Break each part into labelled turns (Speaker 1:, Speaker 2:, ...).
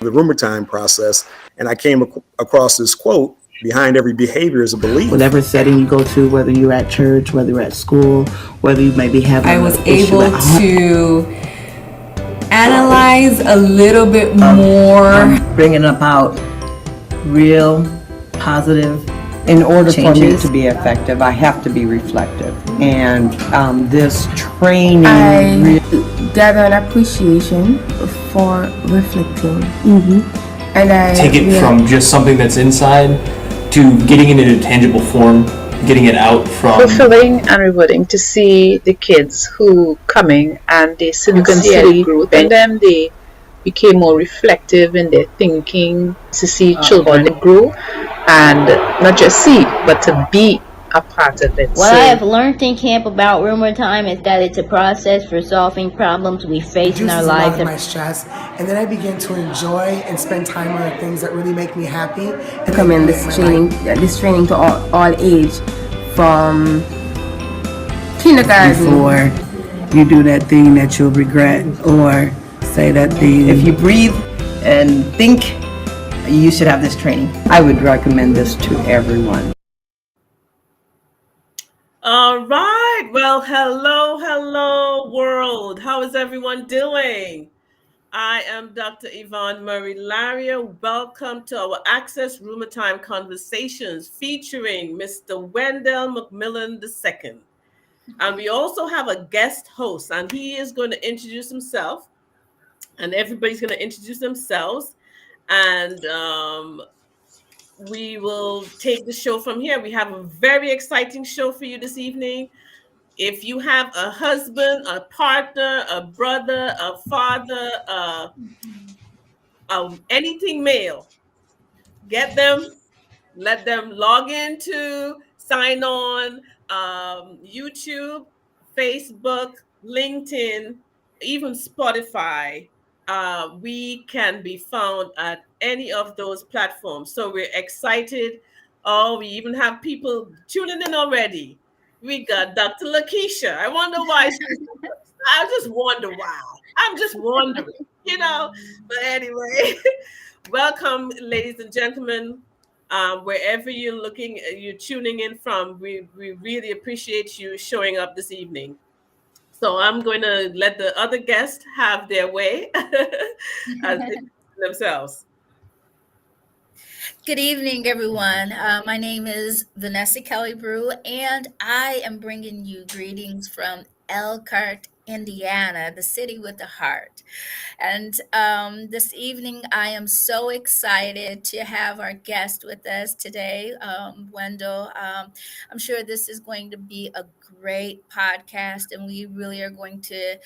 Speaker 1: the RUMERTIME process, and I came across this quote: "Behind every behavior is a belief."
Speaker 2: Whatever setting you go to, whether you're at church, whether you're at school, whether you maybe have
Speaker 3: I was able to analyze a little bit more,
Speaker 2: bringing about real positive.
Speaker 4: In order
Speaker 2: changes.
Speaker 4: For me to be effective, I have to be reflective, and this training
Speaker 5: I gather an appreciation for reflecting, and I
Speaker 6: take it from just something that's inside to getting it in a tangible form, getting it out from
Speaker 7: fulfilling and rewarding to see the kids who coming and they sincerely growth in them. They became more reflective in their thinking, to see children grow and not just see but to be a part of it.
Speaker 8: What I have learned in camp about RUMERTIME is that it's a process for solving problems we face in our lives.
Speaker 9: My stress, and then I begin to enjoy and spend time on the things that really make me happy.
Speaker 5: I recommend this training to all age, from kindergarten.
Speaker 2: Before you do that thing that you'll regret, or say that thing.
Speaker 4: If you breathe and think, you should have this training. I would recommend this to everyone.
Speaker 10: All right. Well, hello, world. How is everyone doing? I am Dr. Yvonne Murray Laria. Welcome to our Access RUMERTIME Conversations featuring Mr. Wendell McMillan II. And we also have a guest host, and he is going to introduce himself, and everybody's going to introduce themselves. And we will take the show from here. We have a very exciting show for you this evening. If you have a husband, a partner, a brother, a father, anything male, get them, let them log into, sign on, YouTube, Facebook, LinkedIn, even Spotify. We can be found at any of those platforms. So we're excited. Oh, we even have people tuning in already. We got Dr. Lakeischa. I wonder why. I just wonder why. I'm just wondering, But anyway, welcome, ladies and gentlemen. Wherever you're tuning in from, we really appreciate you showing up this evening. So I'm going to let the other guests have their way as they themselves.
Speaker 11: Good evening, everyone. My name is Vanessa Kelly Brew, and I am bringing you greetings from Elkhart, Indiana, the city with the heart. And this evening, I am so excited to have our guest with us today, Wendell. I'm sure this is going to be a great podcast, and we really are going to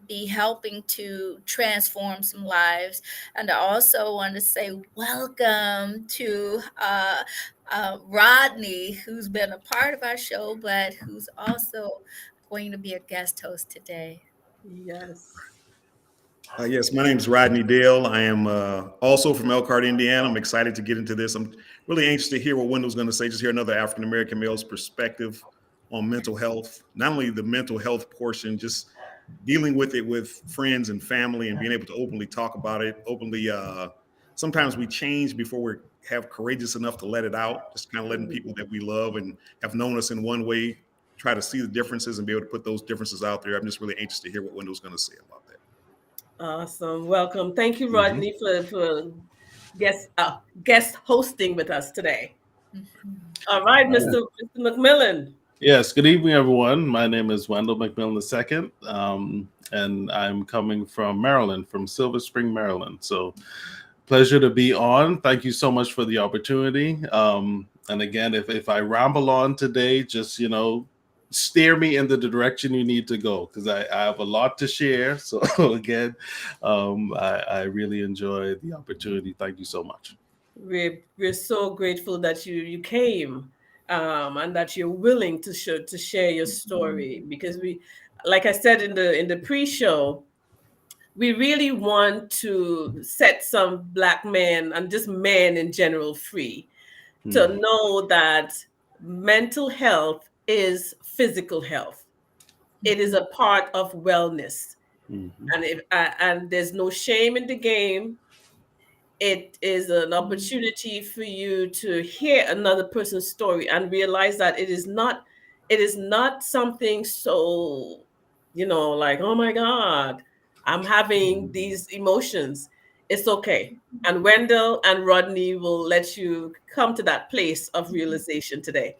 Speaker 11: be helping to transform some lives. And I also want to say welcome to Rodney, who's been a part of our show, but who's also going to be a guest host today.
Speaker 10: Yes.
Speaker 1: Yes, my name is Rodney Dale. I am also from Elkhart, Indiana. I'm excited to get into this. I'm really anxious to hear what Wendell's going to say, just hear another African-American male's perspective on mental health, not only the mental health portion, just dealing with it with friends and family and being able to openly talk about it, openly. Sometimes we change before we have courageous enough to let it out, just kind of letting people that we love and have known us in one way try to see the differences and be able to put those differences out there. I'm just really anxious to hear what Wendell's going to say about that.
Speaker 10: Awesome. Welcome. Thank you, Rodney, for guest hosting with us today. All right, Mr. McMillan.
Speaker 12: Yes, good evening, everyone. My name is Wendell McMillan II, and I'm coming from Maryland, from Silver Spring, Maryland. So pleasure to be on. Thank you so much for the opportunity. And again, if I ramble on today, just, steer me in the direction you need to go, because I have a lot to share. So again, I really enjoy the opportunity. Thank you so much.
Speaker 10: We're so grateful that you came. And that you're willing to share your story, because we, like I said in the pre-show, we really want to set some Black men and just men in general free to know that mental health is physical health. It is a part of wellness, and there's no shame in the game. it is an opportunity for you to hear another person's story and realize that it is not something so, like, oh my God, I'm having these emotions. It's okay. And Wendell and Rodney will let you come to that place of realization today.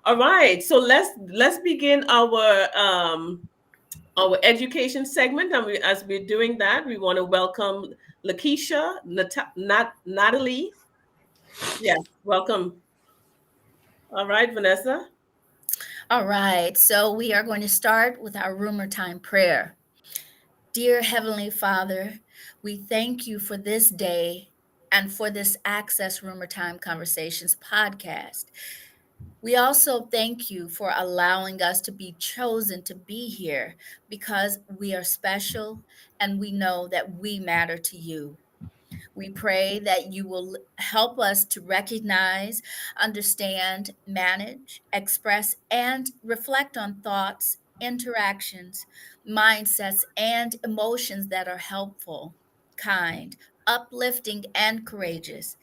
Speaker 10: All right, so let's begin our education segment, and as we're doing that, we want to welcome Lakeisha, Natalie. Yeah, welcome. All right, Vanessa.
Speaker 11: All right, so we are going to start with our rumor time prayer. Dear Heavenly Father, we thank you for this day and for this Access Rumor Time Conversations podcast. We also thank you for allowing us to be chosen to be here because we are special and we know that we matter to you. We pray that you will help us to recognize, understand, manage, express, and reflect on thoughts, interactions, mindsets, and emotions that are helpful, kind, uplifting, and courageous.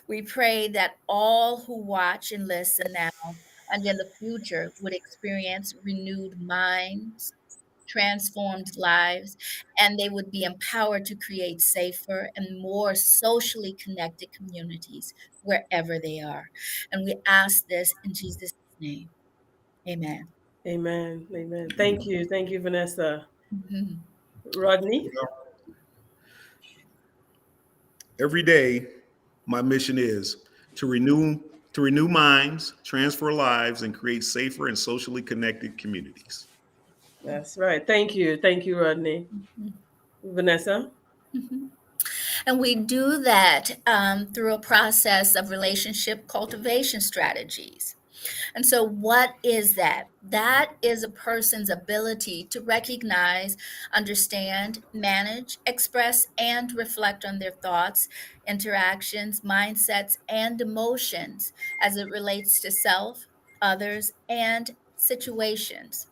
Speaker 11: We pray that all who watch and listen now and in the future would experience renewed minds, transformed lives, and they would be empowered to create safer and more socially connected communities wherever they are. And we ask this in Jesus' name. Amen.
Speaker 10: Amen. Amen. Thank you. Thank you, Vanessa.
Speaker 11: Mhm.
Speaker 10: Rodney.
Speaker 1: Every day, my mission is to renew minds, transfer lives, and create safer and socially connected communities.
Speaker 10: That's right. Thank you. Thank you, Rodney. Vanessa.
Speaker 11: Mhm. And we do that through a process of relationship cultivation strategies. And so, what is that? That is a person's ability to recognize, understand, manage, express, and reflect on their thoughts, interactions, mindsets, and emotions as it relates to self, others, and situations.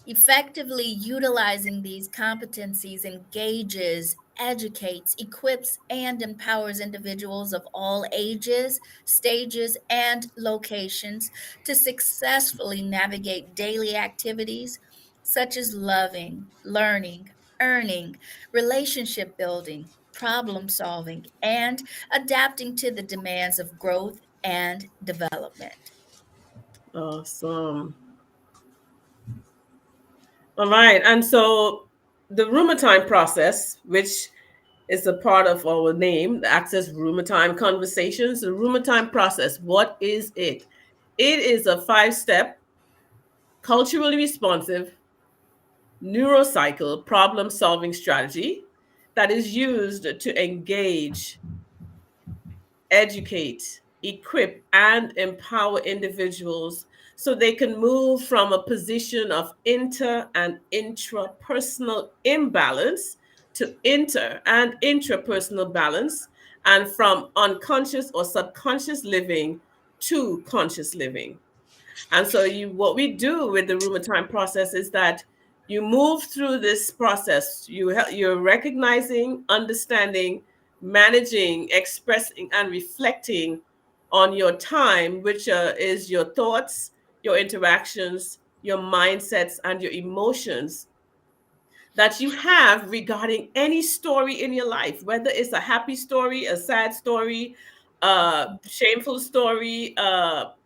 Speaker 11: Effectively utilizing these competencies engages, educates, equips, and empowers individuals of all ages, stages, and locations to successfully navigate daily activities such as loving, learning, earning, relationship building, problem solving, and adapting to the demands of growth and development.
Speaker 10: Awesome. All right. And so the rumor time process, which is a part of our name, the Access Rumor Time Conversations, the rumor time process, what is it? It is a 5-step, culturally responsive neurocycle problem solving strategy that is used to engage, educate, equip, and empower individuals so they can move from a position of inter and intrapersonal imbalance to inter and intrapersonal balance, and from unconscious or subconscious living to conscious living. And so what we do with the rumor time process is that you move through this process. You're recognizing, understanding, managing, expressing, and reflecting on your time, which is your thoughts, your interactions, your mindsets, and your emotions that you have regarding any story in your life, whether it's a happy story, a sad story, a shameful story,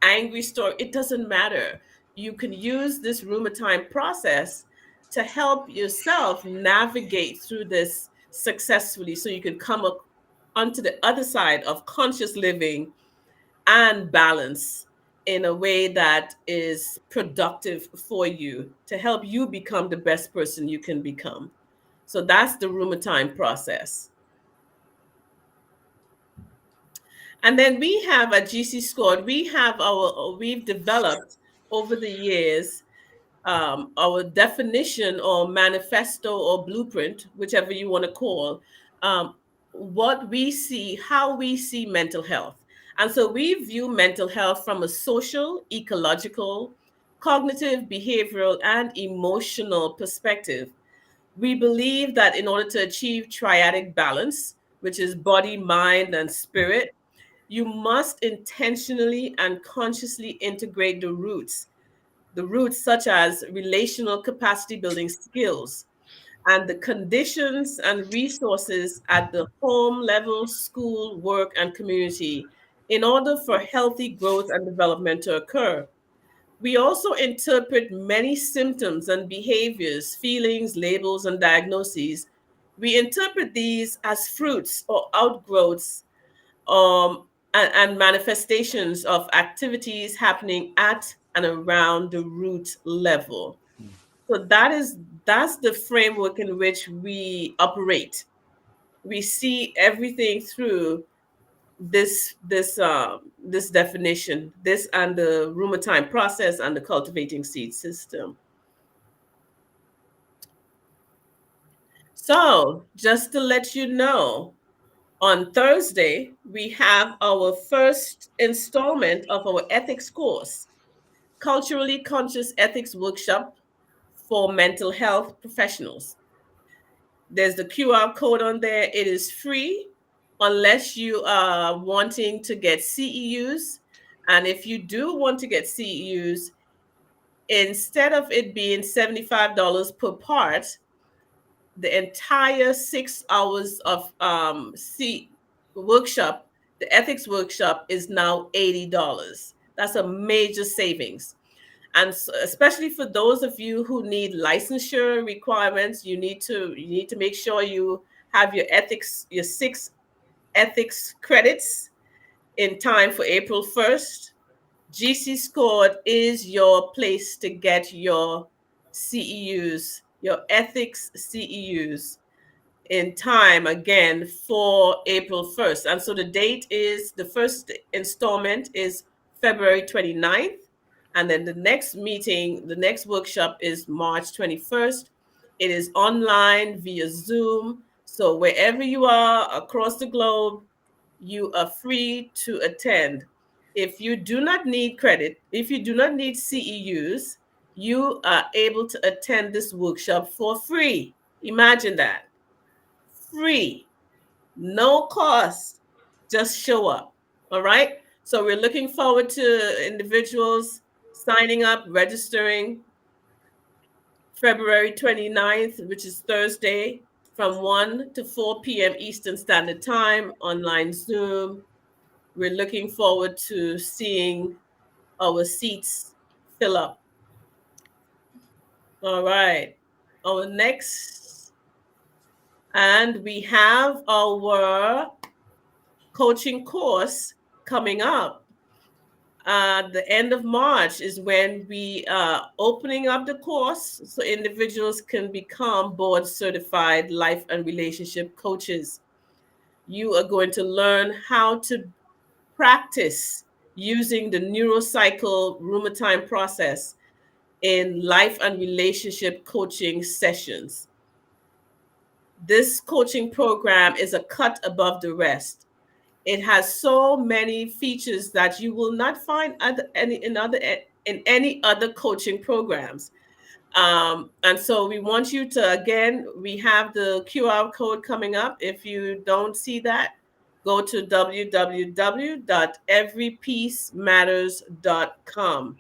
Speaker 10: angry story. It doesn't matter. You can use this rumor time process to help yourself navigate through this successfully so you can come up onto the other side of conscious living and balance in a way that is productive for you to help you become the best person you can become. So that's the rumor time process. And then we have at GC Squad, we've developed over the years our definition or manifesto or blueprint, whichever you want to call, what we see, how we see mental health. And so we view mental health from a social, ecological, cognitive, behavioral, and emotional perspective. We believe that in order to achieve triadic balance, which is body, mind, and spirit, you must intentionally and consciously integrate the roots such as relational capacity building skills, and the conditions and resources at the home level, school, work, and community in order for healthy growth and development to occur. We also interpret many symptoms and behaviors, feelings, labels, and diagnoses. We interpret these as fruits or outgrowths and manifestations of activities happening at and around the root level. So that's the framework in which we operate. We see everything through this definition, this and the RUMERTIME process and the cultivating seed system. So just to let you know, on Thursday, we have our first installment of our ethics course, Culturally Conscious Ethics Workshop for Mental Health Professionals. There's the QR code on there. It is free unless you are wanting to get CEUs. And if you do want to get CEUs, instead of it being $75 per part, the entire 6 hours of workshop, the ethics workshop, is now $80. That's a major savings. And so, especially for those of you who need licensure requirements, you need to make sure you have your 6 ethics credits in time for April 1st. GC Scored is your place to get your CEUs, your ethics CEUs, in time again for April 1st. And so the date is, the first installment is February 29th. And then the next meeting, the next workshop is March 21st. It is online via Zoom. So wherever you are across the globe, you are free to attend. If you do not need credit, if you do not need CEUs, you are able to attend this workshop for free. Imagine that. Free, no cost, just show up. All right. So we're looking forward to individuals signing up, registering February 29th, which is Thursday, from 1 to 4 p.m. Eastern Standard Time, online Zoom. We're looking forward to seeing our seats fill up. All right. Our next, and we have our coaching course coming up. The end of March is when we are opening up the course so individuals can become board certified life and relationship coaches. You are going to learn how to practice using the neurocycle RUMERTIME process in life and relationship coaching sessions. This coaching program is a cut above the rest. It has so many features that you will not find in any other coaching programs. And so we want you to, again, we have the QR code coming up. If you don't see that, go to www.everypeacematters.com.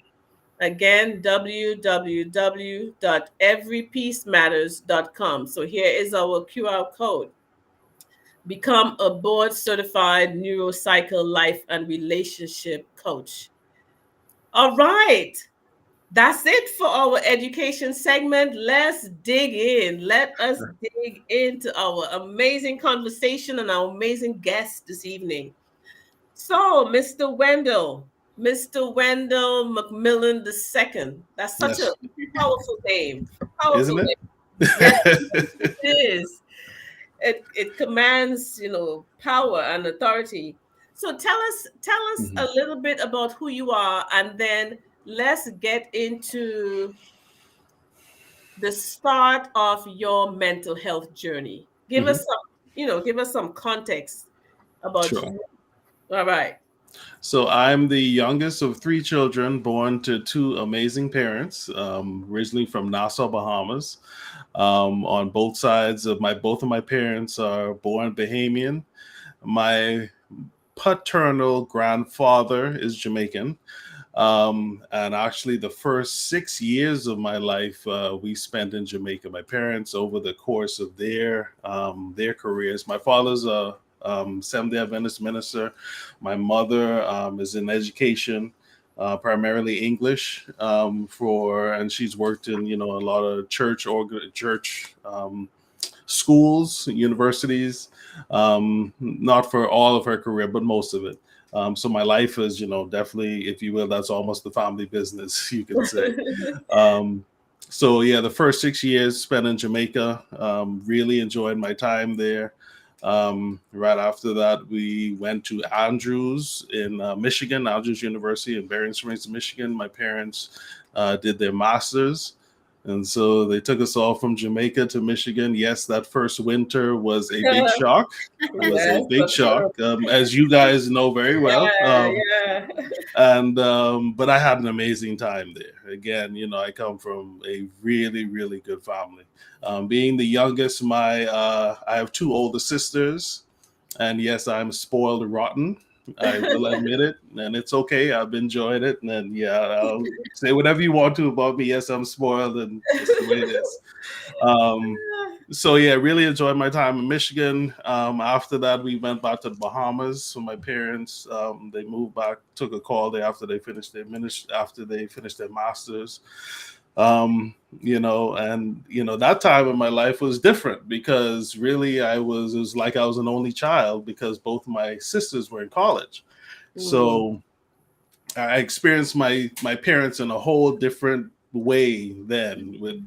Speaker 10: Again, www.everypeacematters.com. So here is our QR code. Become a board certified neurocycle life and relationship coach. All right. That's it for our education segment. Let's dig in. Let us dig into our amazing conversation and our amazing guest this evening. So, Mr. Wendell McMillan II. That's such a powerful name. Powerful
Speaker 12: Isn't it?
Speaker 10: name. Yes, it is. It commands, power and authority. So tell us a little bit about who you are, and then let's get into the start of your mental health journey. Give us some context about
Speaker 12: Sure.
Speaker 10: you. All right.
Speaker 12: So I'm the youngest of three children born to two amazing parents, originally from Nassau, Bahamas. On both sides of both of my parents are born Bahamian. My paternal grandfather is Jamaican. And actually, the first 6 years of my life we spent in Jamaica. My parents, over the course of their careers, my father's a Seventh-day Adventist minister. My mother is in education, primarily English, and she's worked in a lot of church schools, universities, not for all of her career, but most of it. So my life is, definitely, if you will, that's almost the family business, you could say. So yeah, the first 6 years spent in Jamaica, really enjoyed my time there. Right after that, we went to Andrews in Michigan, Andrews University in Berrien Springs, Michigan. My parents did their masters. And so they took us all from Jamaica to Michigan. Yes, that first winter was a big shock. It was a big shock, as you guys know very well. But I had an amazing time there. Again, I come from a really, really good family. Being the youngest, I have two older sisters, and yes, I'm spoiled rotten. I will admit it, and it's okay. I've enjoyed it, and then I'll say whatever you want to about me. Yes, I'm spoiled, and it's the way it is. So yeah, really enjoyed my time in Michigan. After that, we went back to the Bahamas. So my parents, they moved back, took a call there after they finished their masters. That time in my life was different because really it was like I was an only child because both my sisters were in college. So I experienced my parents in a whole different way then with,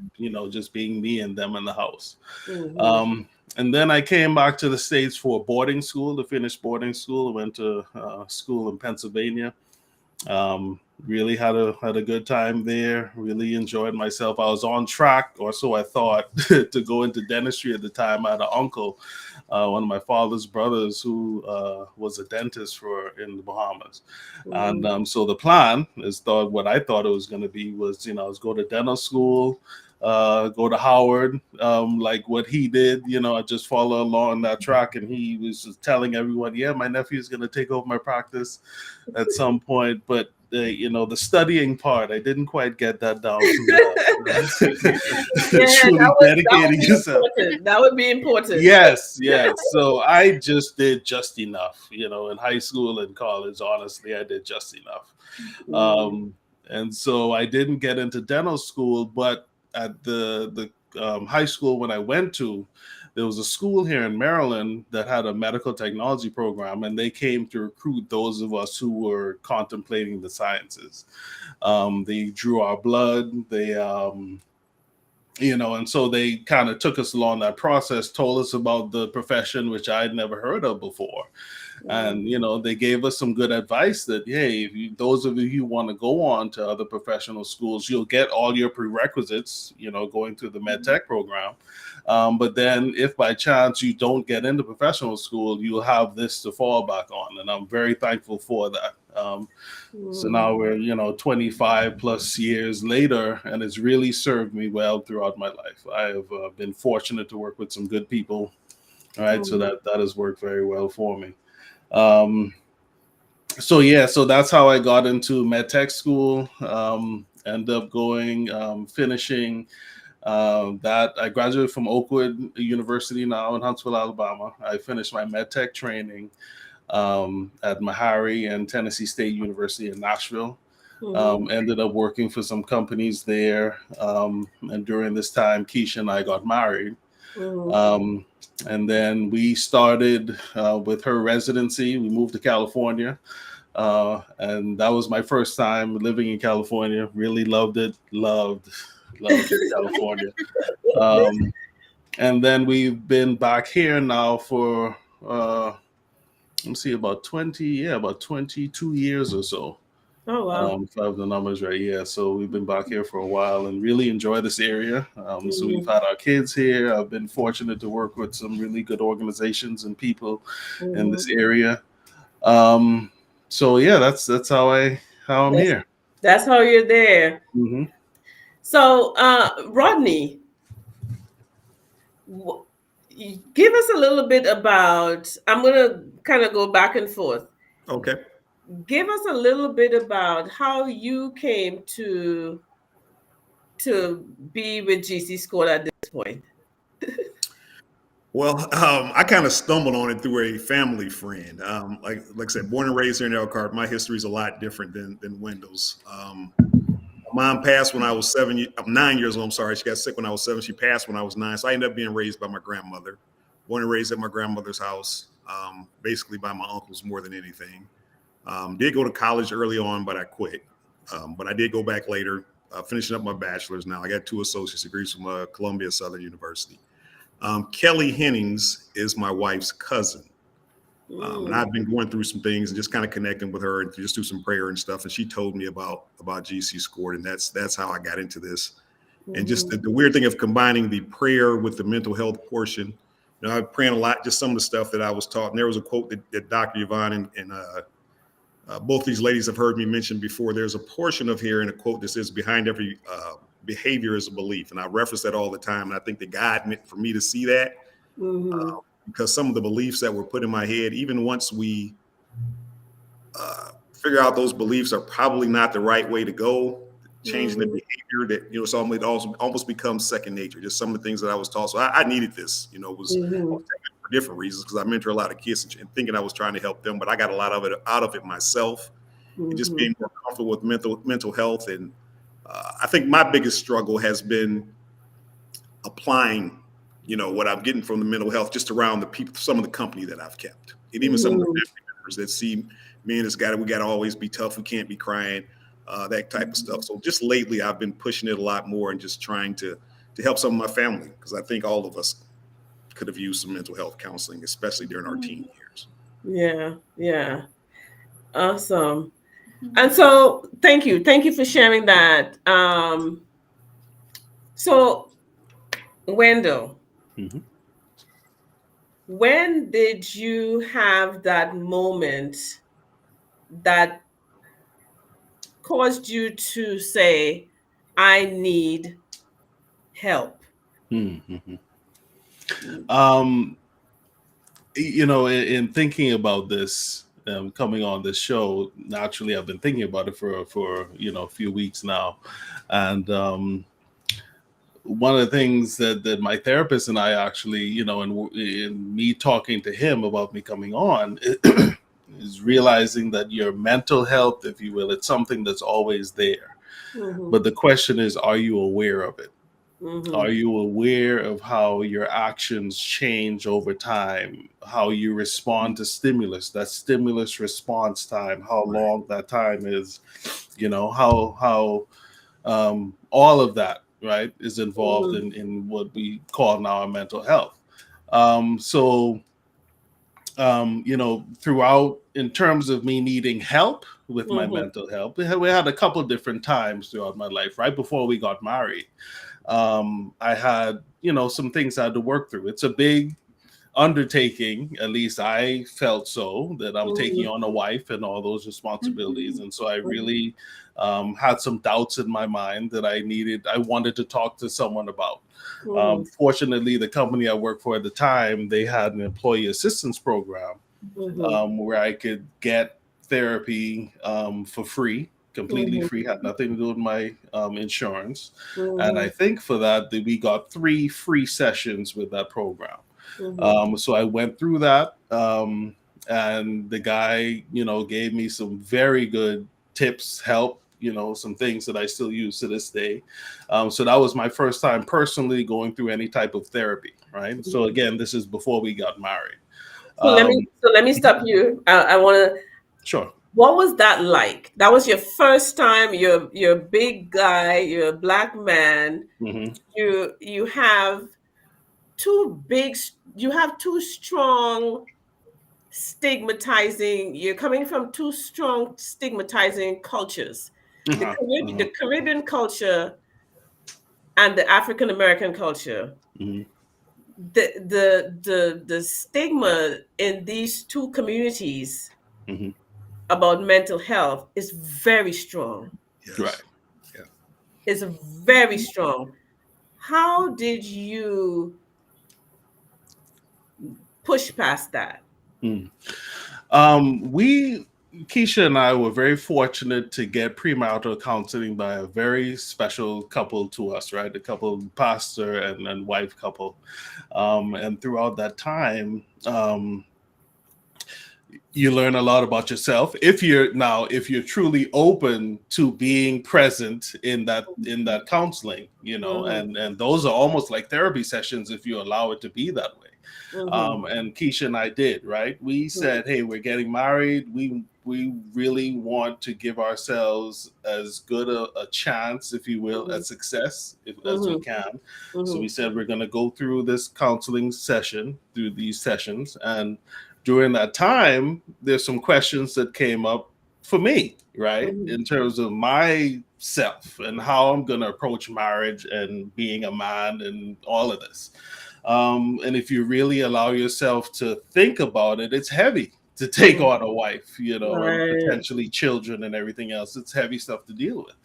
Speaker 12: just being me and them in the house. And then I came back to the States for boarding school, to finish boarding school. I went to school in Pennsylvania. Really had a good time there. Really enjoyed myself. I was on track, or so I thought, to go into dentistry at the time. I had an uncle, one of my father's brothers, who was a dentist in the Bahamas. And so the plan is what I thought it was going to be was, was go to dental school, go to Howard, like what he did, I just follow along that track. And he was just telling everyone, yeah, my nephew is going to take over my practice at some point. But the studying part, I didn't quite get that down. Dedicating yourself.
Speaker 10: That would be important.
Speaker 12: Yes. So I just did just enough, in high school and college. Honestly, I did just enough. And so I didn't get into dental school, but at the high school when I went to, there was a school here in Maryland that had a medical technology program, and they came to recruit those of us who were contemplating the sciences. They drew our blood, and so they kind of took us along that process, told us about the profession, which I'd never heard of before. And, they gave us some good advice that, hey, those of you who want to go on to other professional schools, you'll get all your prerequisites, going through the med tech program. But then if by chance you don't get into professional school, you'll have this to fall back on. And I'm very thankful for that. So now we're, 25 plus years later, and it's really served me well throughout my life. I have been fortunate to work with some good people. All right. So that has worked very well for me. So that's how I got into medtech school. Ended up finishing that. I graduated from Oakwood University now in Huntsville, Alabama. I finished my medtech training at Meharry and Tennessee State University in Nashville. Ended up working for some companies there. And during this time, Keisha and I got married. And then we started with her residency. We moved to California. And that was my first time living in California. Really loved it. Loved California. And then we've been back here now for, about 22 years or so.
Speaker 10: Oh, wow.
Speaker 12: If I have the numbers right, yeah. So we've been back here for a while and really enjoy this area. So we've had our kids here. I've been fortunate to work with some really good organizations and people in this area. So yeah, that's how I'm here.
Speaker 10: That's how you're there.
Speaker 12: Mm-hmm.
Speaker 10: So, Rodney, give us a little bit about. I'm gonna kind of go back and forth.
Speaker 1: Okay.
Speaker 10: Give us a little bit about how you came to be with GC School at this point.
Speaker 1: Well, I kind of stumbled on it through a family friend. Like I said, born and raised here in Elkhart, my history is a lot different than Wendell's. My mom passed when I was 9 years old. I'm sorry, she got sick when I was 7. She passed when I was 9, so I ended up being raised by my grandmother. Born and raised at my grandmother's house, basically by my uncles more than anything. Did go to college early on, but I quit. But I did go back later, finishing up my bachelor's now. I got 2 associate's degrees from Columbia Southern University. Kelly Hennings is my wife's cousin. And I've been going through some things and just kind of connecting with her and just do some prayer and stuff. And she told me about GC Scored, and that's how I got into this. And just the weird thing of combining the prayer with the mental health portion. You know, I'm praying a lot, just some of the stuff that I was taught. And there was a quote that Dr. Yvonne and both these ladies have heard me mention before. There's a portion of here in a quote that says, behind every behavior is a belief. And I reference that all the time. And I think that God meant for me to see that because some of the beliefs that were put in my head, even once we figure out those beliefs are probably not the right way to go, changing the behavior that, you know, so it almost becomes second nature. Just some of the things that I was taught. So I needed this, you know, I was for different reasons because I mentor a lot of kids and thinking I was trying to help them, but I got a lot of it out of it myself and just being more comfortable with mental health. And I think my biggest struggle has been applying, you know, what I'm getting from the mental health just around the people, some of the company that I've kept, and even some of the family members that see me and this guy, we got to always be tough. We can't be crying, that type of stuff. So just lately, I've been pushing it a lot more and just trying to help some of my family because I think all of us could have used some mental health counseling, especially during our teen years.
Speaker 10: Yeah. Awesome. And so thank you for sharing that. So Wendell, when did you have that moment that caused you to say, I need help?
Speaker 12: You know, in thinking about this, coming on this show, naturally, I've been thinking about it for you know, a few weeks now, and one of the things that my therapist and I actually, you know, in me talking to him about me coming on, is realizing that your mental health, if you will, it's something that's always there, but the question is, are you aware of it? Are you aware of how your actions change over time, how you respond to stimulus, that stimulus response time, how long that time is, you know, how all of that, right, is involved in what we call now our mental health. You know, throughout, in terms of me needing help with my mental health, we had a couple of different times throughout my life. Right before we got married, I had, you know, some things I had to work through. It's a big undertaking, at least I felt so, that I'm taking on a wife and all those responsibilities. And so I really had some doubts in my mind that I wanted to talk to someone about. Fortunately, the company I worked for at the time, they had an employee assistance program where I could get therapy for free, completely free, had nothing to do with my insurance. And I think for that we got 3 free sessions with that program. So I went through that, and the guy, you know, gave me some very good tips, help, you know, some things that I still use to this day. So that was my first time personally going through any type of therapy, right? So again, this is before we got married.
Speaker 10: So let me stop you. I want to.
Speaker 12: Sure.
Speaker 10: What was that like? That was your first time. You're a big guy. You're a black man. You have two strong stigmatizing. You're coming from 2 strong stigmatizing cultures: the Caribbean culture and the African American culture. The stigma in these 2 communities about mental health is very strong.
Speaker 1: Yes.
Speaker 12: Right.
Speaker 1: Yeah.
Speaker 10: It's very strong. How did you push past that?
Speaker 12: Keisha and I were very fortunate to get premarital counseling by a very special couple to us, right? The couple, pastor and wife couple. And throughout that time, you learn a lot about yourself. If you're truly open to being present in that counseling, and those are almost like therapy sessions if you allow it to be that way. And Keisha and I did, right? We said, hey, we're getting married. We really want to give ourselves as good a chance, if you will, at success as we can. So we said we're going to go through this counseling session, through these sessions. And during that time, there's some questions that came up for me, right? In terms of myself and how I'm going to approach marriage and being a man and all of this. And if you really allow yourself to think about it, it's heavy to take on a wife, and potentially children and everything else. It's heavy stuff to deal with.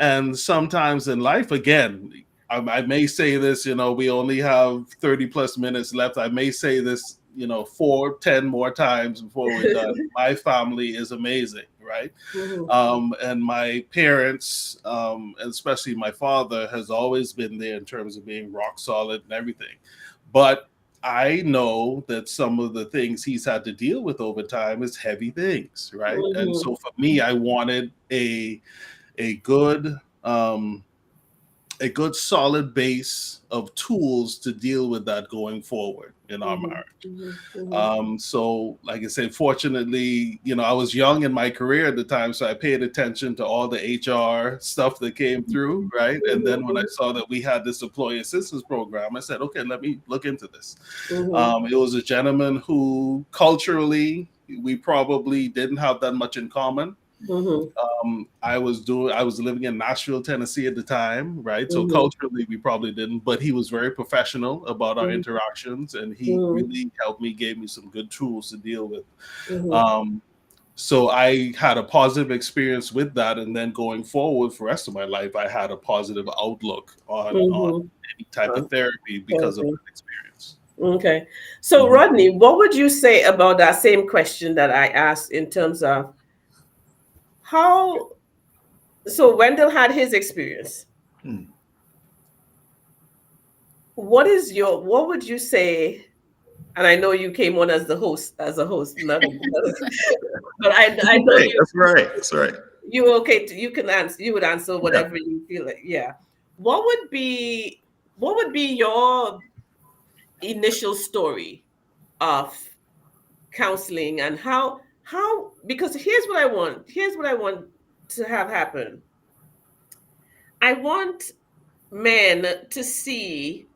Speaker 12: And sometimes in life, again, I may say this, we only have 30 plus minutes left. I may say this, 4-10 more times before we're done. My family is amazing, right? And my parents, and especially my father, has always been there in terms of being rock solid and everything. But I know that some of the things he's had to deal with over time is heavy things, right? And so for me, I wanted a good solid base of tools to deal with that going forward in our marriage. So like I said, fortunately, I was young in my career at the time, so I paid attention to all the HR stuff that came through, right? And then when I saw that we had this employee assistance program, I said, okay, let me look into this. It was a gentleman who culturally, we probably didn't have that much in common. I was living in Nashville, Tennessee at the time, right? So culturally we probably didn't, but he was very professional about our interactions, and he really helped me, gave me some good tools to deal with. So I had a positive experience with that, and then going forward for the rest of my life, I had a positive outlook on any type of therapy because of that experience.
Speaker 10: Okay. So Rodney, what would you say about that same question that I asked in terms of so Wendell had his experience. What would you say? And I know you came on as a host, but I know
Speaker 1: that's right. That's right.
Speaker 10: You okay? You can answer. You would answer whatever you feel like. Yeah. What would be your initial story of counseling and how? Because here's what I want to have happen. I want men to see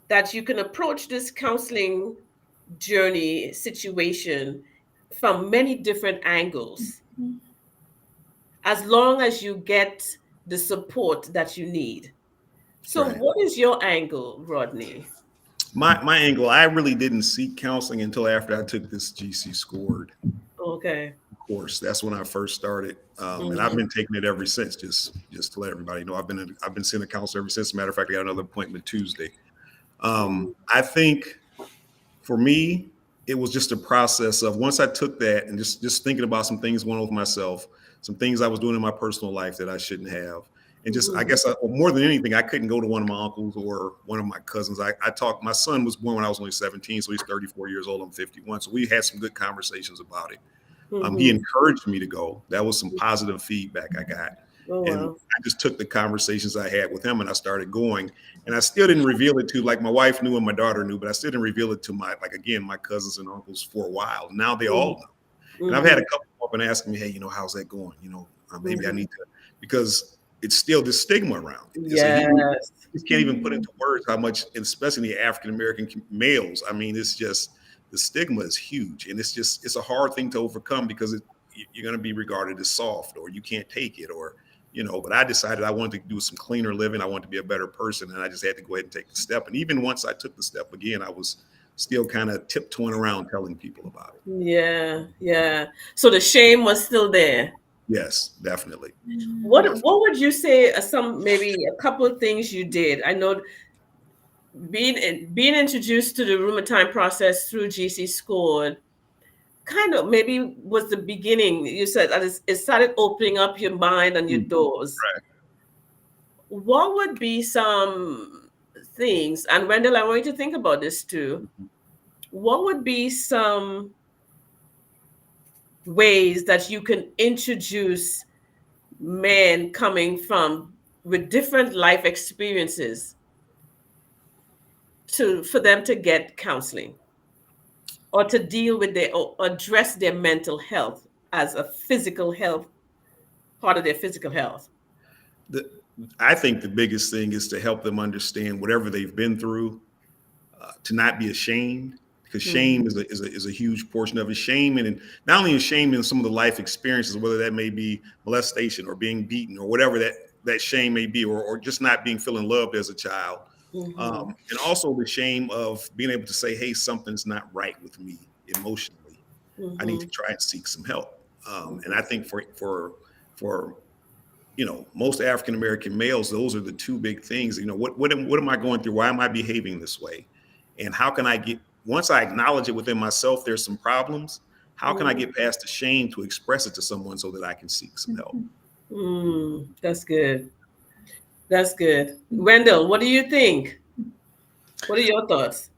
Speaker 10: that you can approach this counseling journey situation from many different angles, as long as you get the support that you need. So what is your angle, Rodney?
Speaker 1: My angle, I really didn't seek counseling until after I took this GC scored.
Speaker 10: Okay.
Speaker 1: Course. That's when I first started, and I've been taking it ever since. Just to let everybody know, I've been seeing a counselor ever since. As a matter of fact, I got another appointment Tuesday. I think for me, it was just a process of once I took that and just thinking about some things going on with myself, some things I was doing in my personal life that I shouldn't have, and just I guess more than anything, I couldn't go to one of my uncles or one of my cousins. I talked. My son was born when I was only 17, so he's 34 years old. I'm 51, so we had some good conversations about it. He encouraged me to go. That was some positive feedback I got. And I just took the conversations I had with him and I started going. And I still didn't reveal it to, like, my wife knew and my daughter knew, but I still didn't reveal it to my cousins and uncles for a while. Now they all know. And I've had a couple up and asking me, hey, how's that going? Maybe I need to, because it's still this stigma around it.
Speaker 10: Yes.
Speaker 1: You can't even put into words how much, especially the African-American males. I mean, it's just, the stigma is huge, and it's a hard thing to overcome because you're going to be regarded as soft, or you can't take it, or but I decided I wanted to do some cleaner living. I wanted to be a better person, and I just had to go ahead and take the step. And even once I took the step again, I was still kind of tiptoeing around telling people about it.
Speaker 10: Yeah, yeah. So the shame was still there.
Speaker 1: Yes, definitely.
Speaker 10: What would you say are maybe a couple of things you did? I know being introduced to the RUMERTIME process through GC Scored kind of maybe was the beginning. You said that it started opening up your mind and your doors.
Speaker 1: Right.
Speaker 10: What would be some things, and Wendell, I want you to think about this too. What would be some ways that you can introduce men coming from with different life experiences for them to get counseling or to deal with or address their mental health as a physical health, part of their physical health?
Speaker 1: I think the biggest thing is to help them understand whatever they've been through, to not be ashamed, because shame is a huge portion of it. Shame, and not only in shame in some of the life experiences, whether that may be molestation or being beaten or whatever that shame may be, or just not feeling loved as a child. And also the shame of being able to say, hey, something's not right with me emotionally. I need to try and seek some help. And I think for most African American males, those are the two big things. What am I going through? Why am I behaving this way? And how can I once I acknowledge it within myself, there's some problems. How can I get past the shame to express it to someone so that I can seek some help?
Speaker 10: That's good. That's good. Wendell, what do you think? What are your thoughts?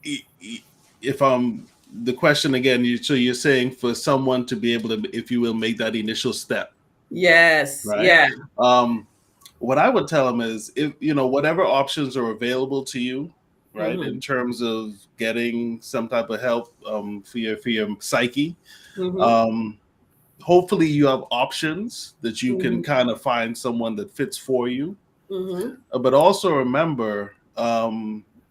Speaker 12: If the question again, so you're saying for someone to be able to, if you will, make that initial step.
Speaker 10: Yes.
Speaker 12: Right?
Speaker 10: Yeah.
Speaker 12: What I would tell them is, if whatever options are available to you, right, in terms of getting some type of help for your psyche, hopefully you have options that you can kind of find someone that fits for you. But also remember,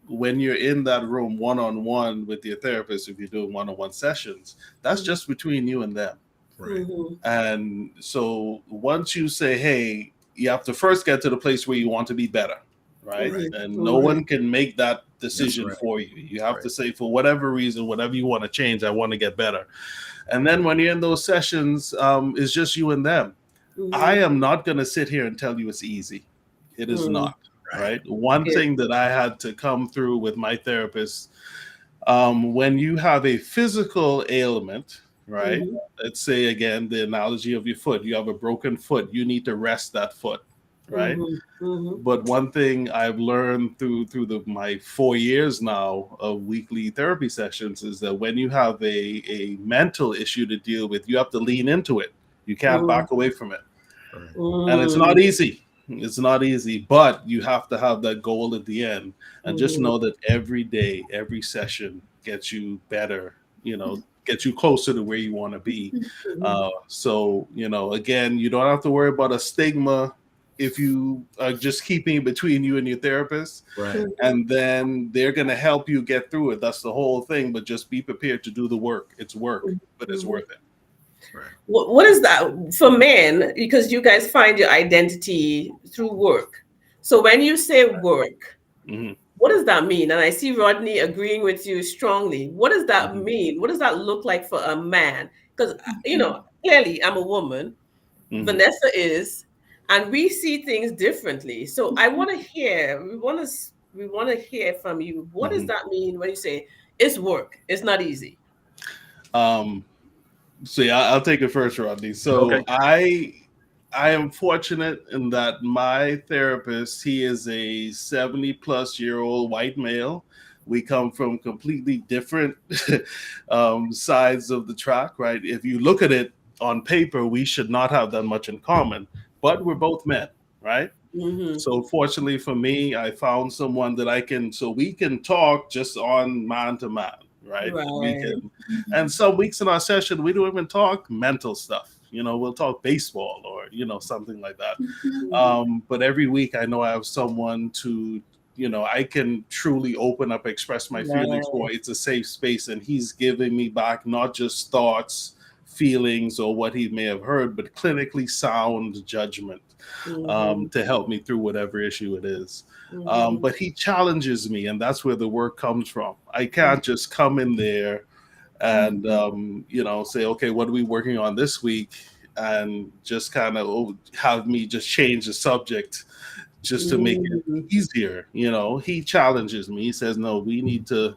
Speaker 12: when you're in that room one-on-one with your therapist, if you're doing one-on-one sessions, that's just between you and them.
Speaker 1: Right.
Speaker 12: And so once you say, hey, you have to first get to the place where you want to be better, right? And no one can make that decision for you. You have to say, for whatever reason, whatever you want to change, I want to get better. And then when you're in those sessions, it's just you and them. I am not going to sit here and tell you it's easy. It is not, right? One thing that I had to come through with my therapist, when you have a physical ailment, right? Let's say, again, the analogy of your foot, you have a broken foot, you need to rest that foot, right? But one thing I've learned through my 4 years now of weekly therapy sessions is that when you have a mental issue to deal with, you have to lean into it. You can't back away from it. And it's not easy. It's not easy, but you have to have that goal at the end, and just know that every day, every session gets you better, gets you closer to where you want to be. So, again, you don't have to worry about a stigma if you are just keeping it between you and your therapist.
Speaker 1: Right.
Speaker 12: And then they're going to help you get through it. That's the whole thing. But just be prepared to do the work. It's work, but it's worth it.
Speaker 1: Right.
Speaker 10: What is that for men? Because you guys find your identity through work. So when you say work, what does that mean? And I see Rodney agreeing with you strongly. What does that mean? What does that look like for a man? Because, clearly I'm a woman. Vanessa is, and we see things differently. So I want to hear, we want to hear from you. What does that mean when you say it's work? It's not easy.
Speaker 12: So yeah, I'll take it first, Rodney. So I am fortunate in that my therapist, he is a 70-plus-year-old white male. We come from completely different sides of the track, right? If you look at it on paper, we should not have that much in common, but we're both men, right? So fortunately for me, I found someone that we can talk just on man to man. Right. We can, and some weeks in our session, we don't even talk mental stuff. We'll talk baseball or, something like that. But every week I know I have someone to, I can truly open up, express my feelings for. It's a safe space. And he's giving me back not just thoughts, feelings or what he may have heard, but clinically sound judgment to help me through whatever issue it is. But he challenges me, and that's where the work comes from. I can't just come in there and say, okay, what are we working on this week, and just kind of have me just change the subject just to make it easier. He challenges me. He says, no, we need to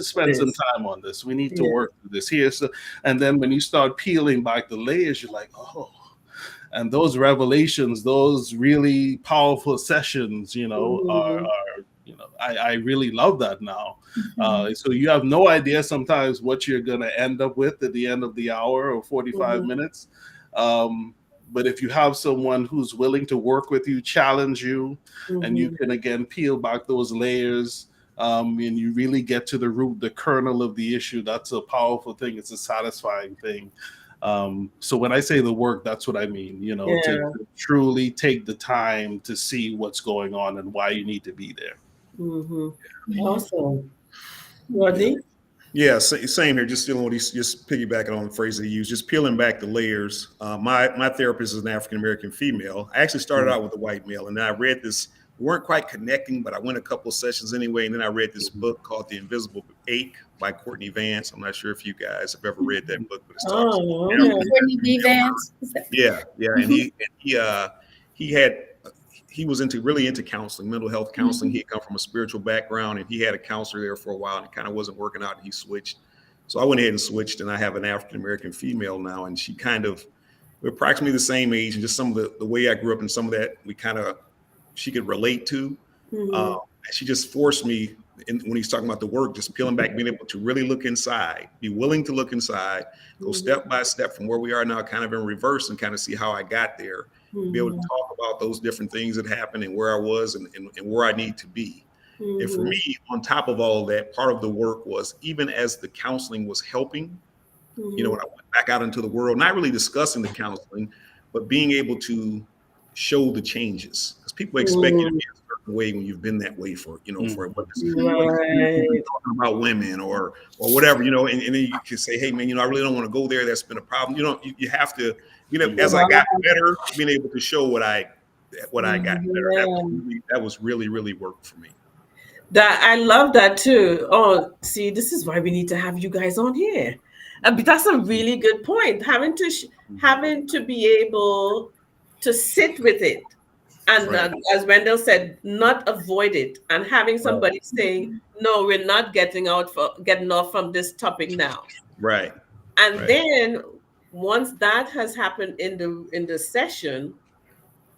Speaker 12: spend some time on this. We need to work through this here. So, and then when you start peeling back the layers, you're like, oh, and those revelations, those really powerful sessions, are I really love that now. So you have no idea sometimes what you're going to end up with at the end of the hour or 45 minutes. But if you have someone who's willing to work with you, challenge you, and you can again peel back those layers, and you really get to the root, the kernel of the issue, that's a powerful thing. It's a satisfying thing. So when I say the work, that's what I mean, to truly take the time to see what's going on and why you need to be there.
Speaker 10: Awesome. Rodney?
Speaker 1: Yeah, same here. Just dealing with just piggybacking on the phrase that he used, just peeling back the layers. My therapist is an African-American female. I actually started out with a white male, and then I read this. We weren't quite connecting, but I went a couple of sessions anyway, and then I read this book called The Invisible Ache by Courtney Vance. I'm not sure if you guys have ever read that book, but it's
Speaker 11: Courtney B. Vance.
Speaker 1: Yeah, and he was really into counseling, mental health counseling. He had come from a spiritual background, and he had a counselor there for a while, and it kind of wasn't working out, and he switched. So I went ahead and switched, and I have an African-American female now, and we're approximately the same age, and just some of the way I grew up and some of that she could relate to. She just forced me, when he's talking about the work, just peeling back, being able to really look inside, be willing to look inside, go step by step from where we are now, kind of in reverse, and kind of see how I got there, be able to talk about those different things that happened and where I was and where I need to be. And for me, on top of all of that, part of the work was, even as the counseling was helping, when I went back out into the world, not really discussing the counseling, but being able to show the changes, because people expect you to be a certain way when you've been that way for what talking about women or whatever, and then you can say, hey man, I really don't want to go there. That's been a problem. You have to, as I got better, being able to show what I got better. That was really, really worked for me.
Speaker 10: That I love that too. Oh, see, this is why we need to have you guys on here. That's a really good point. Having to be able to sit with it, and as Wendell said, not avoid it, and having somebody saying, "No, we're not getting off from this topic now."
Speaker 1: Right.
Speaker 10: And then once that has happened in the session,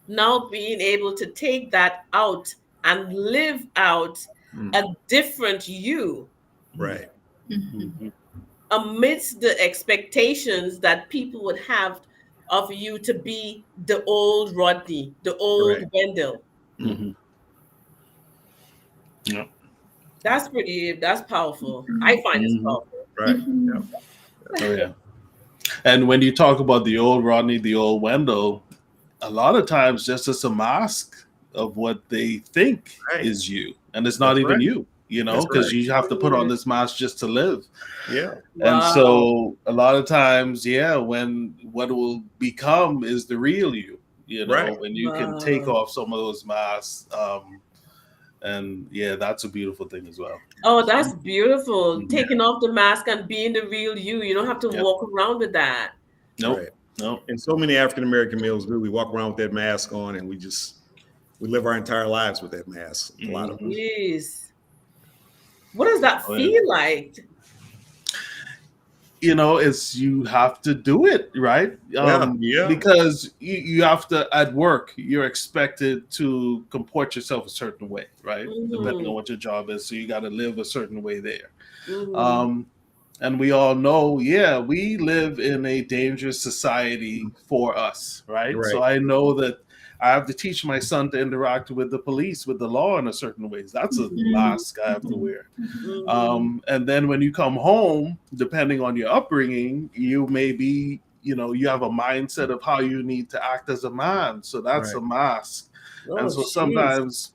Speaker 10: now being able to take that out and live out a different you.
Speaker 1: Right.
Speaker 10: Amidst the expectations that people would have of you to be the old Rodney, the old Wendell.
Speaker 12: Yeah.
Speaker 10: That's powerful. I find it powerful.
Speaker 1: Right.
Speaker 12: Oh yeah. And when you talk about the old Rodney, the old Wendell, a lot of times just as a mask of what they think is you, and it's not even you, because you have to put on this mask just to live.
Speaker 1: Yeah.
Speaker 12: And so a lot of times, when what will become is the real you, when you can take off some of those masks. And that's a beautiful thing as well.
Speaker 10: Oh, that's beautiful. Taking off the mask and being the real you. You don't have to walk around with that.
Speaker 12: Nope.
Speaker 1: Right. No. And so many African-American males do. We walk around with that mask on, and we live our entire lives with that mask. A lot of us.
Speaker 10: Jeez. What does that feel like?
Speaker 12: It's you have to do it, right? Because you have to, at work, you're expected to comport yourself a certain way, right? Depending on what your job is. So you got to live a certain way there. And we all know, we live in a dangerous society for us, right? So I know that I have to teach my son to interact with the police, with the law in a certain ways. That's a mask I have to wear. And then when you come home, depending on your upbringing, you may be, you have a mindset of how you need to act as a man. So that's a mask. And so sometimes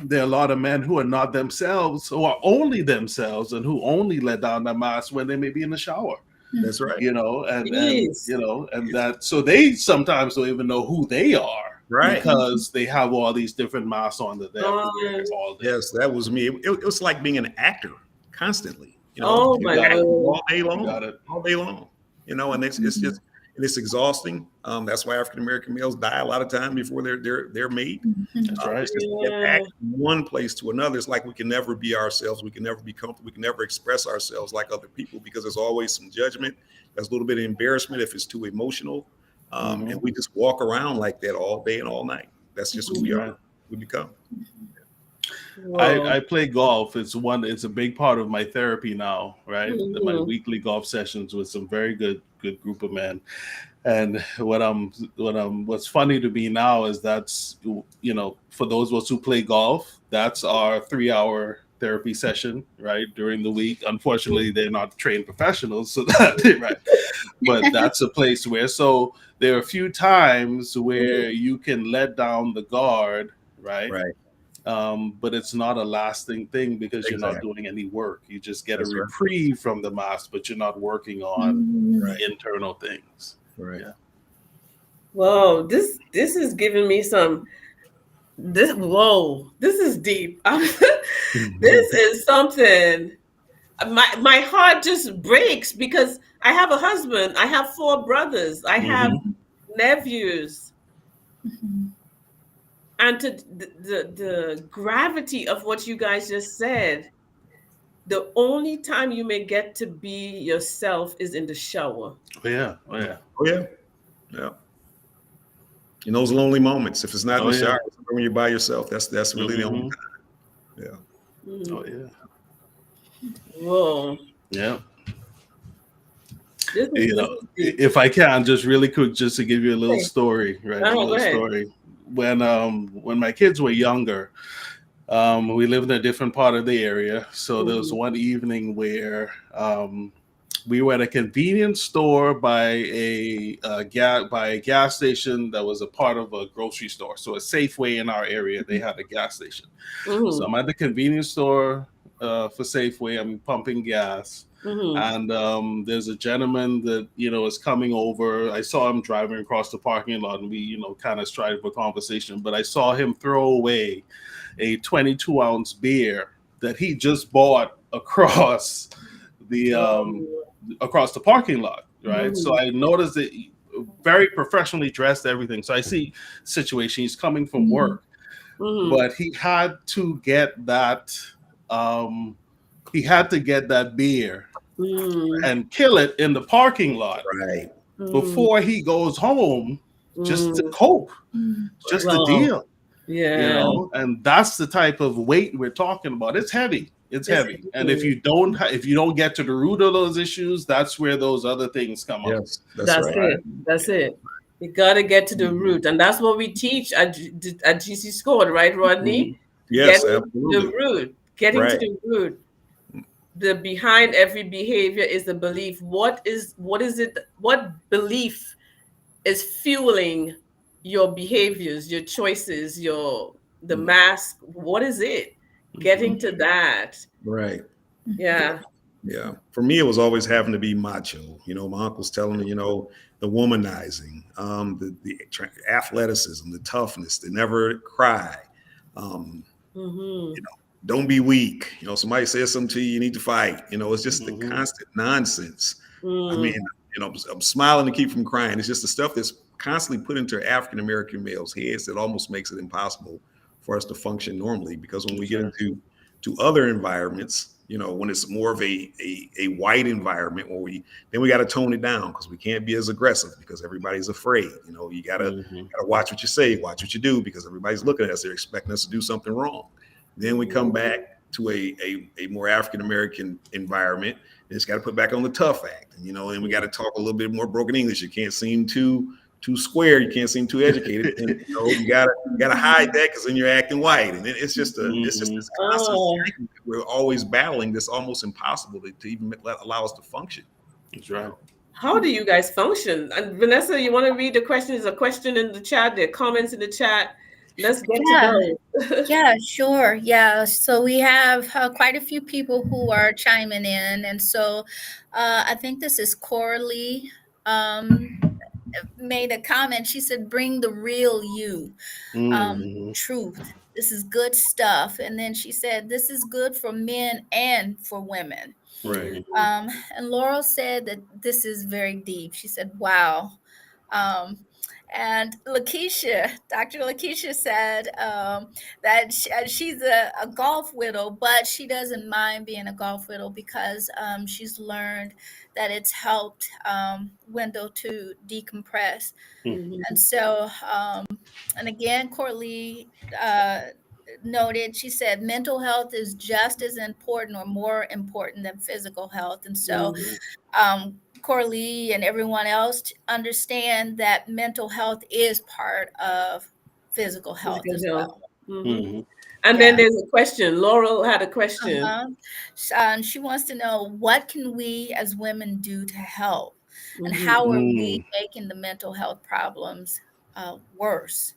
Speaker 12: there are a lot of men who are not themselves, who are only themselves, and who only let down their mask when they may be in the shower.
Speaker 1: That's right.
Speaker 12: You know, and
Speaker 10: Yes.
Speaker 12: you know, and that so they sometimes don't even know who they are,
Speaker 1: Right.
Speaker 12: because they have all these different masks on that they have to wear all day.
Speaker 1: Yes, that was me. It was like being an actor constantly. You know,
Speaker 10: Oh
Speaker 1: you
Speaker 10: my
Speaker 1: got it
Speaker 10: God.
Speaker 1: all day long,
Speaker 12: Got it.
Speaker 1: all day long. You know, and it's just and it's exhausting. That's why African American males die a lot of time before they're made.
Speaker 12: That's right.
Speaker 1: It's just to get back from one place to another. It's like we can never be ourselves. We can never be comfortable. We can never express ourselves like other people because there's always some judgment. There's a little bit of embarrassment if it's too emotional, and we just walk around like that all day and all night. That's just who we are. We become.
Speaker 12: I play golf. It's a big part of my therapy now, right? My weekly golf sessions with some very good group of men. And what's funny to me now is that's, you know, for those of us who play golf, that's our 3-hour therapy session, right, during the week. Unfortunately, they're not trained professionals, so that right. But that's a place where, so there are a few times where you can let down the guard, right?
Speaker 1: Right.
Speaker 12: But it's not a lasting thing because you're not doing any work. You just get a reprieve from the mask, but you're not working on the internal things.
Speaker 1: Right.
Speaker 12: Yeah.
Speaker 10: Whoa, this is giving me some. This is deep. This is something. My heart just breaks because I have a husband. I have 4 brothers. I have nephews. And to the gravity of what you guys just said, the only time you may get to be yourself is in the shower.
Speaker 12: Oh yeah. Oh yeah.
Speaker 1: Oh yeah. Yeah. In those lonely moments, if it's not in the shower, when you're by yourself, that's really the only time. Yeah.
Speaker 12: Oh yeah.
Speaker 10: Whoa.
Speaker 12: Yeah. You know, if I can, just really quick, just to give you a little story, right? A little story. When my kids were younger, we lived in a different part of the area. So there was one evening where we were at a convenience store by a gas station that was a part of a grocery store. So a Safeway in our area, they had a gas station. So I'm at the convenience store for Safeway. I'm pumping gas. And there's a gentleman that, you know, is coming over. I saw him driving across the parking lot, and we, you know, kind of started a conversation. But I saw him throw away a 22-ounce beer that he just bought across the parking lot, right? So I noticed that very professionally dressed, everything. So I see situation. He's coming from work, but he had to get that. He had to get that beer and kill it in the parking lot before he goes home, just to cope, just to deal.
Speaker 10: Yeah,
Speaker 12: you know, and that's the type of weight we're talking about. It's heavy. It's heavy, and if you don't get to the root of those issues, that's where those other things come up.
Speaker 10: That's it. That's it. You got to get to the root, and that's what we teach at GC Squad, right, Rodney?
Speaker 1: Yes,
Speaker 10: getting
Speaker 1: absolutely.
Speaker 10: To the root, getting to the root. The behind every behavior is the belief. What is it? What belief is fueling your behaviors, your choices, the mask? What is it? Getting to that.
Speaker 1: Right.
Speaker 10: Yeah.
Speaker 1: Yeah. For me, it was always having to be macho. You know, my uncle's telling me, you know, the womanizing, the athleticism, the toughness, to never cry. You know, don't be weak. You know, somebody says something to you, you need to fight. You know, it's just the constant nonsense. I mean, you know, I'm smiling to keep from crying. It's just the stuff that's constantly put into African American males' heads that almost makes it impossible for us to function normally. Because when we get into other environments, you know, when it's more of a white environment, where we got to tone it down because we can't be as aggressive because everybody's afraid. You know, you gotta watch what you say, watch what you do, because everybody's looking at us. They're expecting us to do something wrong. Then we come back to a more African American environment. And it's got to put back on the tough act, and, you know, and we got to talk a little bit more broken English. You can't seem too square. You can't seem too educated. And, you know, you gotta hide that because then you're acting white. And it's just this constant thing. We're always battling this, almost impossible to even allow us to function.
Speaker 12: That's right.
Speaker 10: How do you guys function? And Vanessa, you want to read the question? There's a question in the chat. There are comments in the chat. let's get
Speaker 11: Yeah.
Speaker 10: to those.
Speaker 11: Yeah, sure. Yeah. So we have quite a few people who are chiming in. And so I think this is Coralie made a comment. She said, bring the real you, truth. This is good stuff. And then she said, this is good for men and for women.
Speaker 12: Right.
Speaker 11: And Laurel said that this is very deep. She said, wow. And Dr. Lakeisha said that she's a golf widow, but she doesn't mind being a golf widow because she's learned that it's helped Wendell to decompress. And so, and again, Courtney noted, she said, mental health is just as important or more important than physical health. And so, Corley and everyone else understand that mental health is part of physical health as well.
Speaker 10: And then there's a question. Laurel had a question.
Speaker 11: She wants to know, what can we as women do to help? And how are we making the mental health problems worse?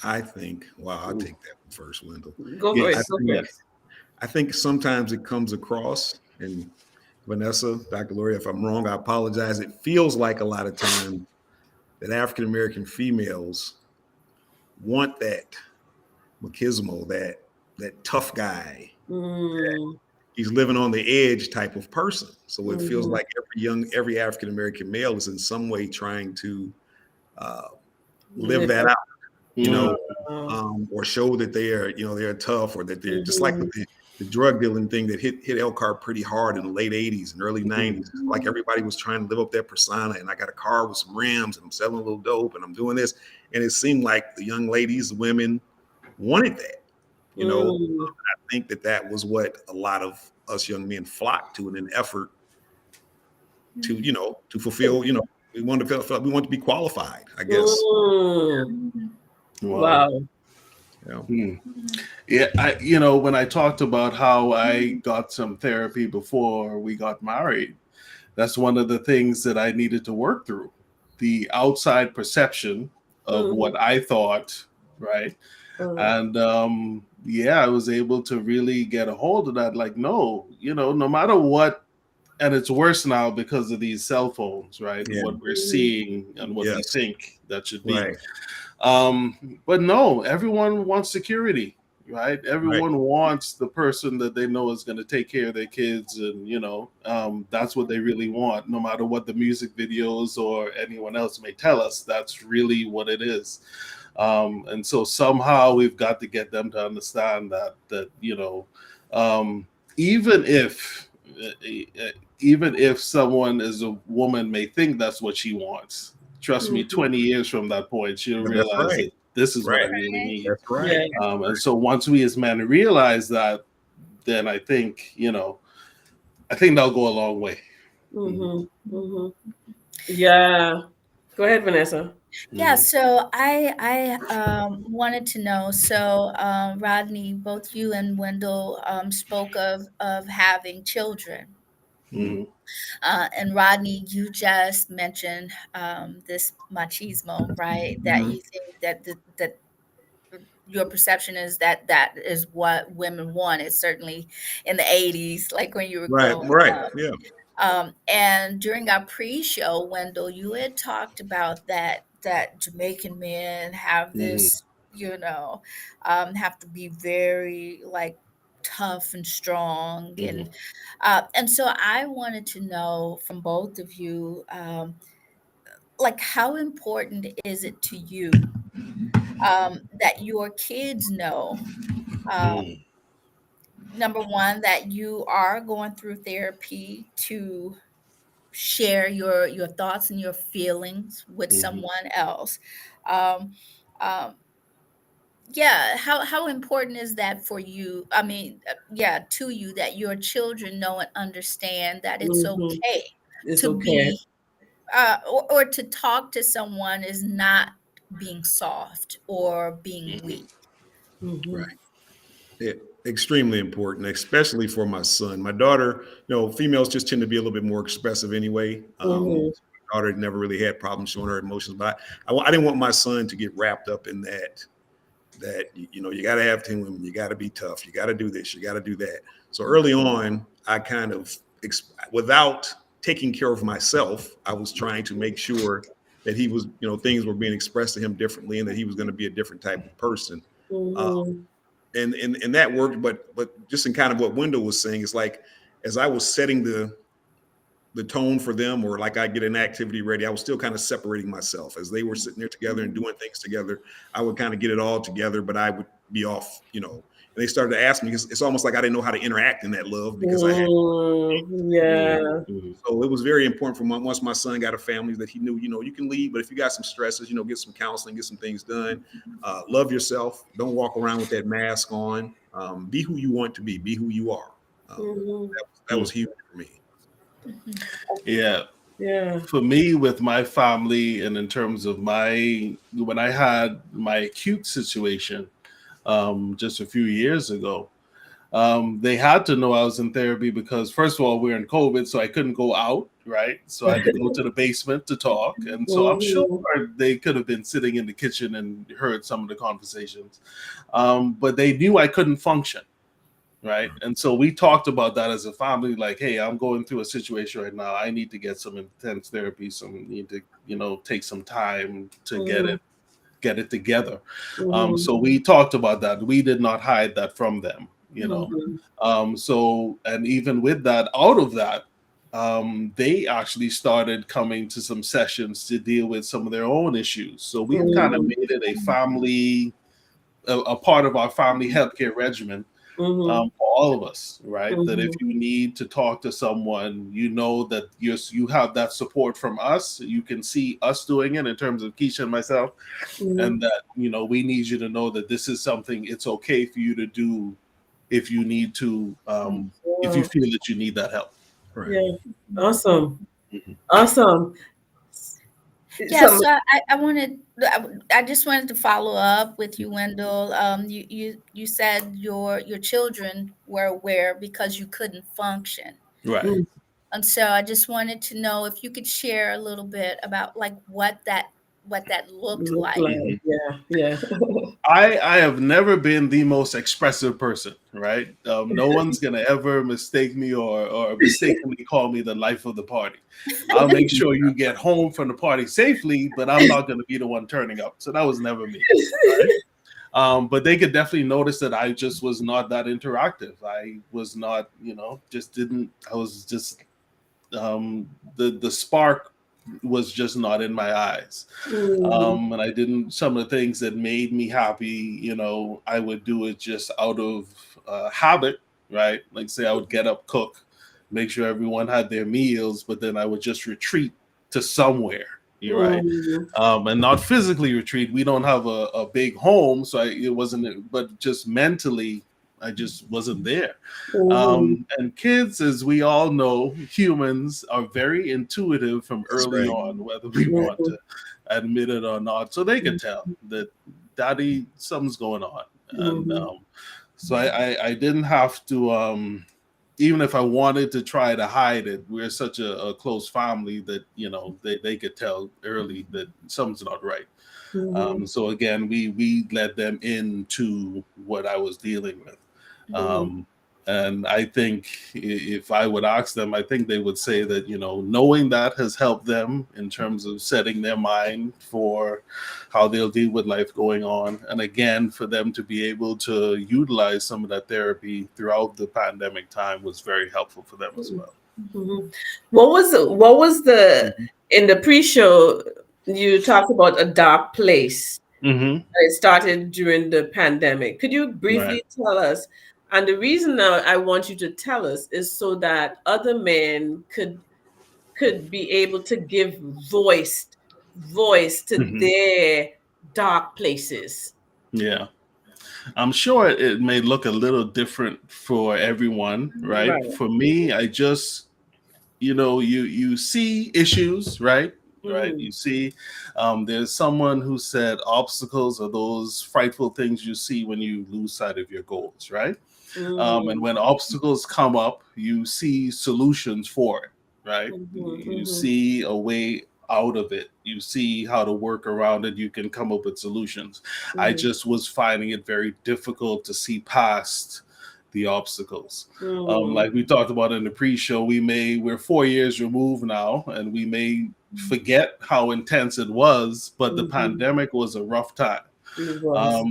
Speaker 1: I think, wow, I'll take that one first, Wendell.
Speaker 10: Go for it.
Speaker 1: I think sometimes it comes across, and Vanessa, Dr. Lori, if I'm wrong, I apologize. It feels like a lot of times that African-American females want that machismo, that tough guy. He's living on the edge type of person. So it feels like every African-American male is in some way trying to live that out, you know, or show that they are, they're tough, or that they're just like the drug dealing thing that hit Elkhart pretty hard in the late 80s and early 90s. Like everybody was trying to live up that persona, and I got a car with some rims and I'm selling a little dope and I'm doing this. And it seemed like the young ladies, the women wanted that, I think that was what a lot of us young men flocked to in an effort to, to fulfill, we want to be qualified, I guess.
Speaker 10: Wow.
Speaker 12: Yeah, when I talked about how I got some therapy before we got married, that's one of the things that I needed to work through. The outside perception of what I thought, right? And I was able to really get a hold of that. Like, no matter what, and it's worse now because of these cell phones, right?
Speaker 1: Yeah.
Speaker 12: What we're seeing and what we think that should be.
Speaker 1: Right.
Speaker 12: But no, everyone wants security, right? Everyone wants the person that they know is going to take care of their kids, and that's what they really want. No matter what the music videos or anyone else may tell us, that's really what it is. And so somehow we've got to get them to understand that even if someone as a woman may think that's what she wants, trust me, 20 years from that point, she'll realize that this is what I really need.
Speaker 1: That's right.
Speaker 12: And so once we as men realize that, then I think that'll go a long way.
Speaker 10: Yeah. Go ahead, Vanessa.
Speaker 11: Yeah, so I wanted to know. So Rodney, both you and Wendell spoke of having children. And Rodney, you just mentioned this machismo, right? That you think that your perception is that is what women wanted, certainly in the 80s, like when you were growing up.
Speaker 1: Yeah.
Speaker 11: And during our pre-show, Wendell, you had talked about that Jamaican men have this, have to be very like tough and strong, and so I wanted to know from both of you, like, how important is it to you that your kids know, number one, that you are going through therapy to share your thoughts and your feelings with someone else. How important is that for you? I mean, to you, that your children know and understand that it's okay be, or to talk to someone is not being soft or being weak.
Speaker 1: Right. Yeah, extremely important, especially for my son. My daughter, females just tend to be a little bit more expressive anyway. daughter never really had problems showing her emotions, but I didn't want my son to get wrapped up in that you got to have 10 women, you got to be tough, you got to do this, you got to do that. So early on, I kind of, without taking care of myself, I was trying to make sure that he was, things were being expressed to him differently and that he was going to be a different type of person. And that worked, but just in kind of what Wendell was saying, is like, as I was setting the tone for them, or like I get an activity ready, I was still kind of separating myself as they were sitting there together and doing things together. I would kind of get it all together, but I would be off, and they started to ask me, because it's almost like I didn't know how to interact in that love, because I had. So it was very important for once my son got a family, that he knew, you can leave, but if you got some stresses, get some counseling, get some things done. Love yourself. Don't walk around with that mask on. Be who you want to be who you are. That was huge for me.
Speaker 12: Yeah. For me, with my family, and in terms of when I had my acute situation just a few years ago, they had to know I was in therapy, because first of all, we're in COVID, so I couldn't go out, right? So I had to go to the basement to talk. And so I'm sure they could have been sitting in the kitchen and heard some of the conversations. But they knew I couldn't function. Right. And so we talked about that as a family, like, hey, I'm going through a situation right now. I need to get some intense therapy. So we need to, take some time to get it together. So we talked about that. We did not hide that from them, So, and even with that, out of that, they actually started coming to some sessions to deal with some of their own issues. So we kind of made it a part of our family healthcare regimen. For all of us, right? That if you need to talk to someone, that you have that support from us. You can see us doing it in terms of Keisha and myself, and that we need you to know that this is something it's okay for you to do if you need to, if you feel that you need that help.
Speaker 10: Right. Yeah. Awesome. Awesome.
Speaker 11: Yeah, so I just wanted to follow up with you, Wendell. You said your children were aware because you couldn't function.
Speaker 12: Right.
Speaker 11: And so I just wanted to know if you could share a little bit about like what that looked like.
Speaker 10: Yeah.
Speaker 12: I have never been the most expressive person, right? No one's gonna ever mistake me or mistakenly call me the life of the party. I'll make sure you get home from the party safely, but I'm not gonna be the one turning up. So that was never me, right? But they could definitely notice that I just was not that interactive. I was not, I was just the spark was just not in my eyes. And I didn't, some of the things that made me happy, I would do it just out of habit, right? Like say I would get up, cook, make sure everyone had their meals, but then I would just retreat to somewhere, right? And not physically retreat. We don't have a big home, so it wasn't, but just mentally, I just wasn't there. And kids, as we all know, humans are very intuitive from early on, whether we want to admit it or not. So they can tell that daddy, something's going on. And so I didn't have to, even if I wanted to try to hide it, we're such a close family that, they could tell early that something's not right. So again, we led them into what I was dealing with. And I think if I would ask them, I think they would say that, knowing that has helped them in terms of setting their mind for how they'll deal with life going on. And again, for them to be able to utilize some of that therapy throughout the pandemic time was very helpful for them as well.
Speaker 10: What was the in the pre-show, you talked about a dark place. It started during the pandemic. Could you briefly tell us? And the reason I want you to tell us is so that other men could be able to give voice to their dark places.
Speaker 12: Yeah. I'm sure it may look a little different for everyone, right? For me, I just, you see issues, right? Right. You see, there's someone who said obstacles are those frightful things you see when you lose sight of your goals, right? And when obstacles come up, you see solutions for it, right? You see a way out of it. You see how to work around it. You can come up with solutions. I just was finding it very difficult to see past the obstacles. Like we talked about in the pre-show, we're 4 years removed now, and we may forget how intense it was, but the pandemic was a rough time.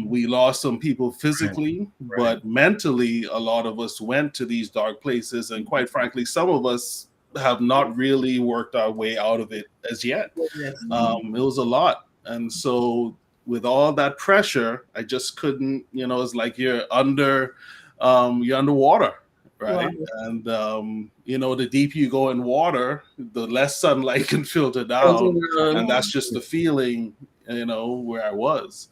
Speaker 12: We lost some people physically, but mentally, a lot of us went to these dark places. And quite frankly, some of us have not really worked our way out of it as yet. It was a lot. And so with all that pressure, I just couldn't, it's like you're underwater, right? And, the deeper you go in water, the less sunlight can filter down. And that's just the feeling, where I was.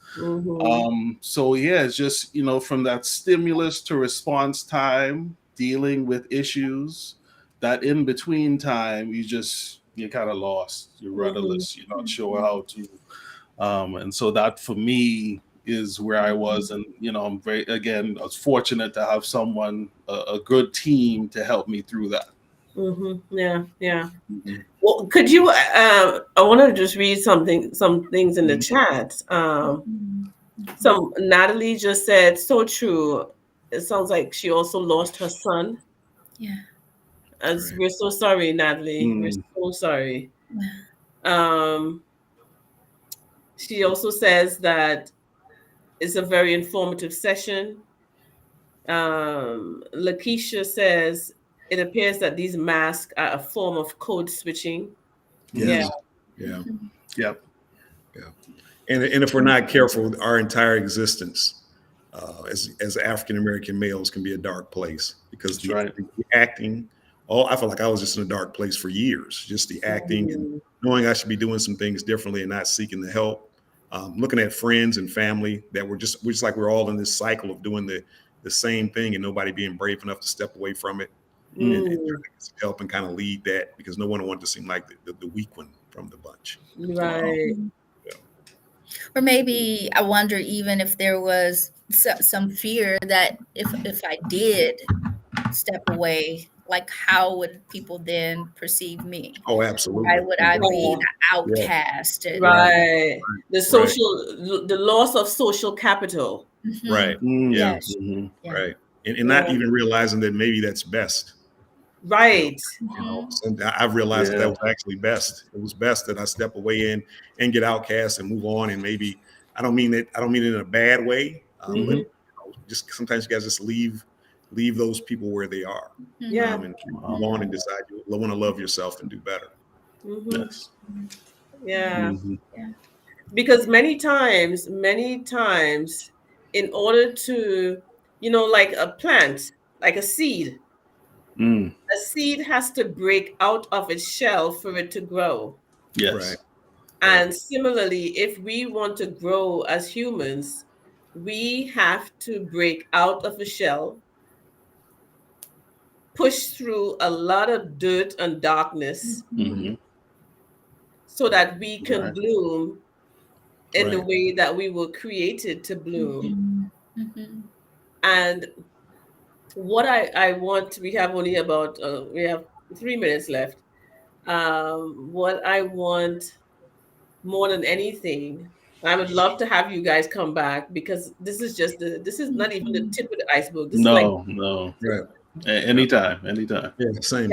Speaker 12: So yeah, it's just, from that stimulus to response time, dealing with issues, that in between time, you're kind of lost, you're rudderless, you're not sure how to. And so that for me is where I was. And, I was fortunate to have someone, a good team to help me through that.
Speaker 10: Yeah. Well, could you, I want to just read some things in the chat. Natalie just said, so true. It sounds like she also lost her son.
Speaker 11: Yeah.
Speaker 10: We're so sorry, Natalie. We're so sorry. She also says that it's a very informative session. Lakeisha says, it appears that these masks are a form of code switching.
Speaker 1: Yeah. And if we're not careful, our entire existence as African American males can be a dark place, because the acting. I felt like I was just in a dark place for years. Just the acting and knowing I should be doing some things differently and not seeking the help. Looking at friends and family that we're just like we're all in this cycle of doing the same thing and nobody being brave enough to step away from it and help and kind of lead that, because no one wanted to seem like the weak one from the bunch.
Speaker 10: Right.
Speaker 11: Or maybe I wonder even if there was some fear that if I did step away, like how would people then perceive me?
Speaker 1: Oh, absolutely.
Speaker 11: Why would I be the outcast?
Speaker 10: Right. The social, the loss of social capital.
Speaker 1: Right.
Speaker 11: Yes.
Speaker 1: Right. And not even realizing that maybe that's best.
Speaker 10: Right.
Speaker 1: And I've realized that was actually best. It was best that I step away and get outcast and move on. And maybe I don't mean it in a bad way. But just sometimes you guys just leave those people where they are. And move on and decide you want to love yourself and do better.
Speaker 12: Yes.
Speaker 10: Because many times, in order to, like a plant, like a seed, a seed has to break out of its shell for it to grow.
Speaker 12: Yes. Right.
Speaker 10: And similarly, if we want to grow as humans, we have to break out of a shell, push through a lot of dirt and darkness so that we can bloom in the way that we were created to bloom. And what I want, we have only about, we have 3 minutes left. What I want more than anything, I would love to have you guys come back, because this is not even the tip of the iceberg. This is
Speaker 12: Right. Anytime.
Speaker 1: Yeah, same.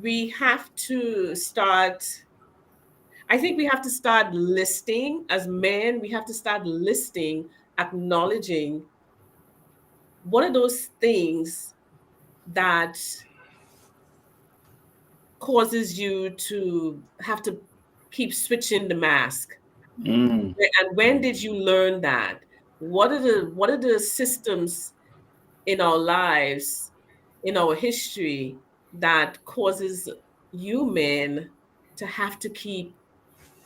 Speaker 10: We have to start. I think we have to start listing as men. We have to start listing, acknowledging what are those things that causes you to have to keep switching the mask. And when did you learn that? What are the systems in our lives, in our history, that causes you men to have to keep,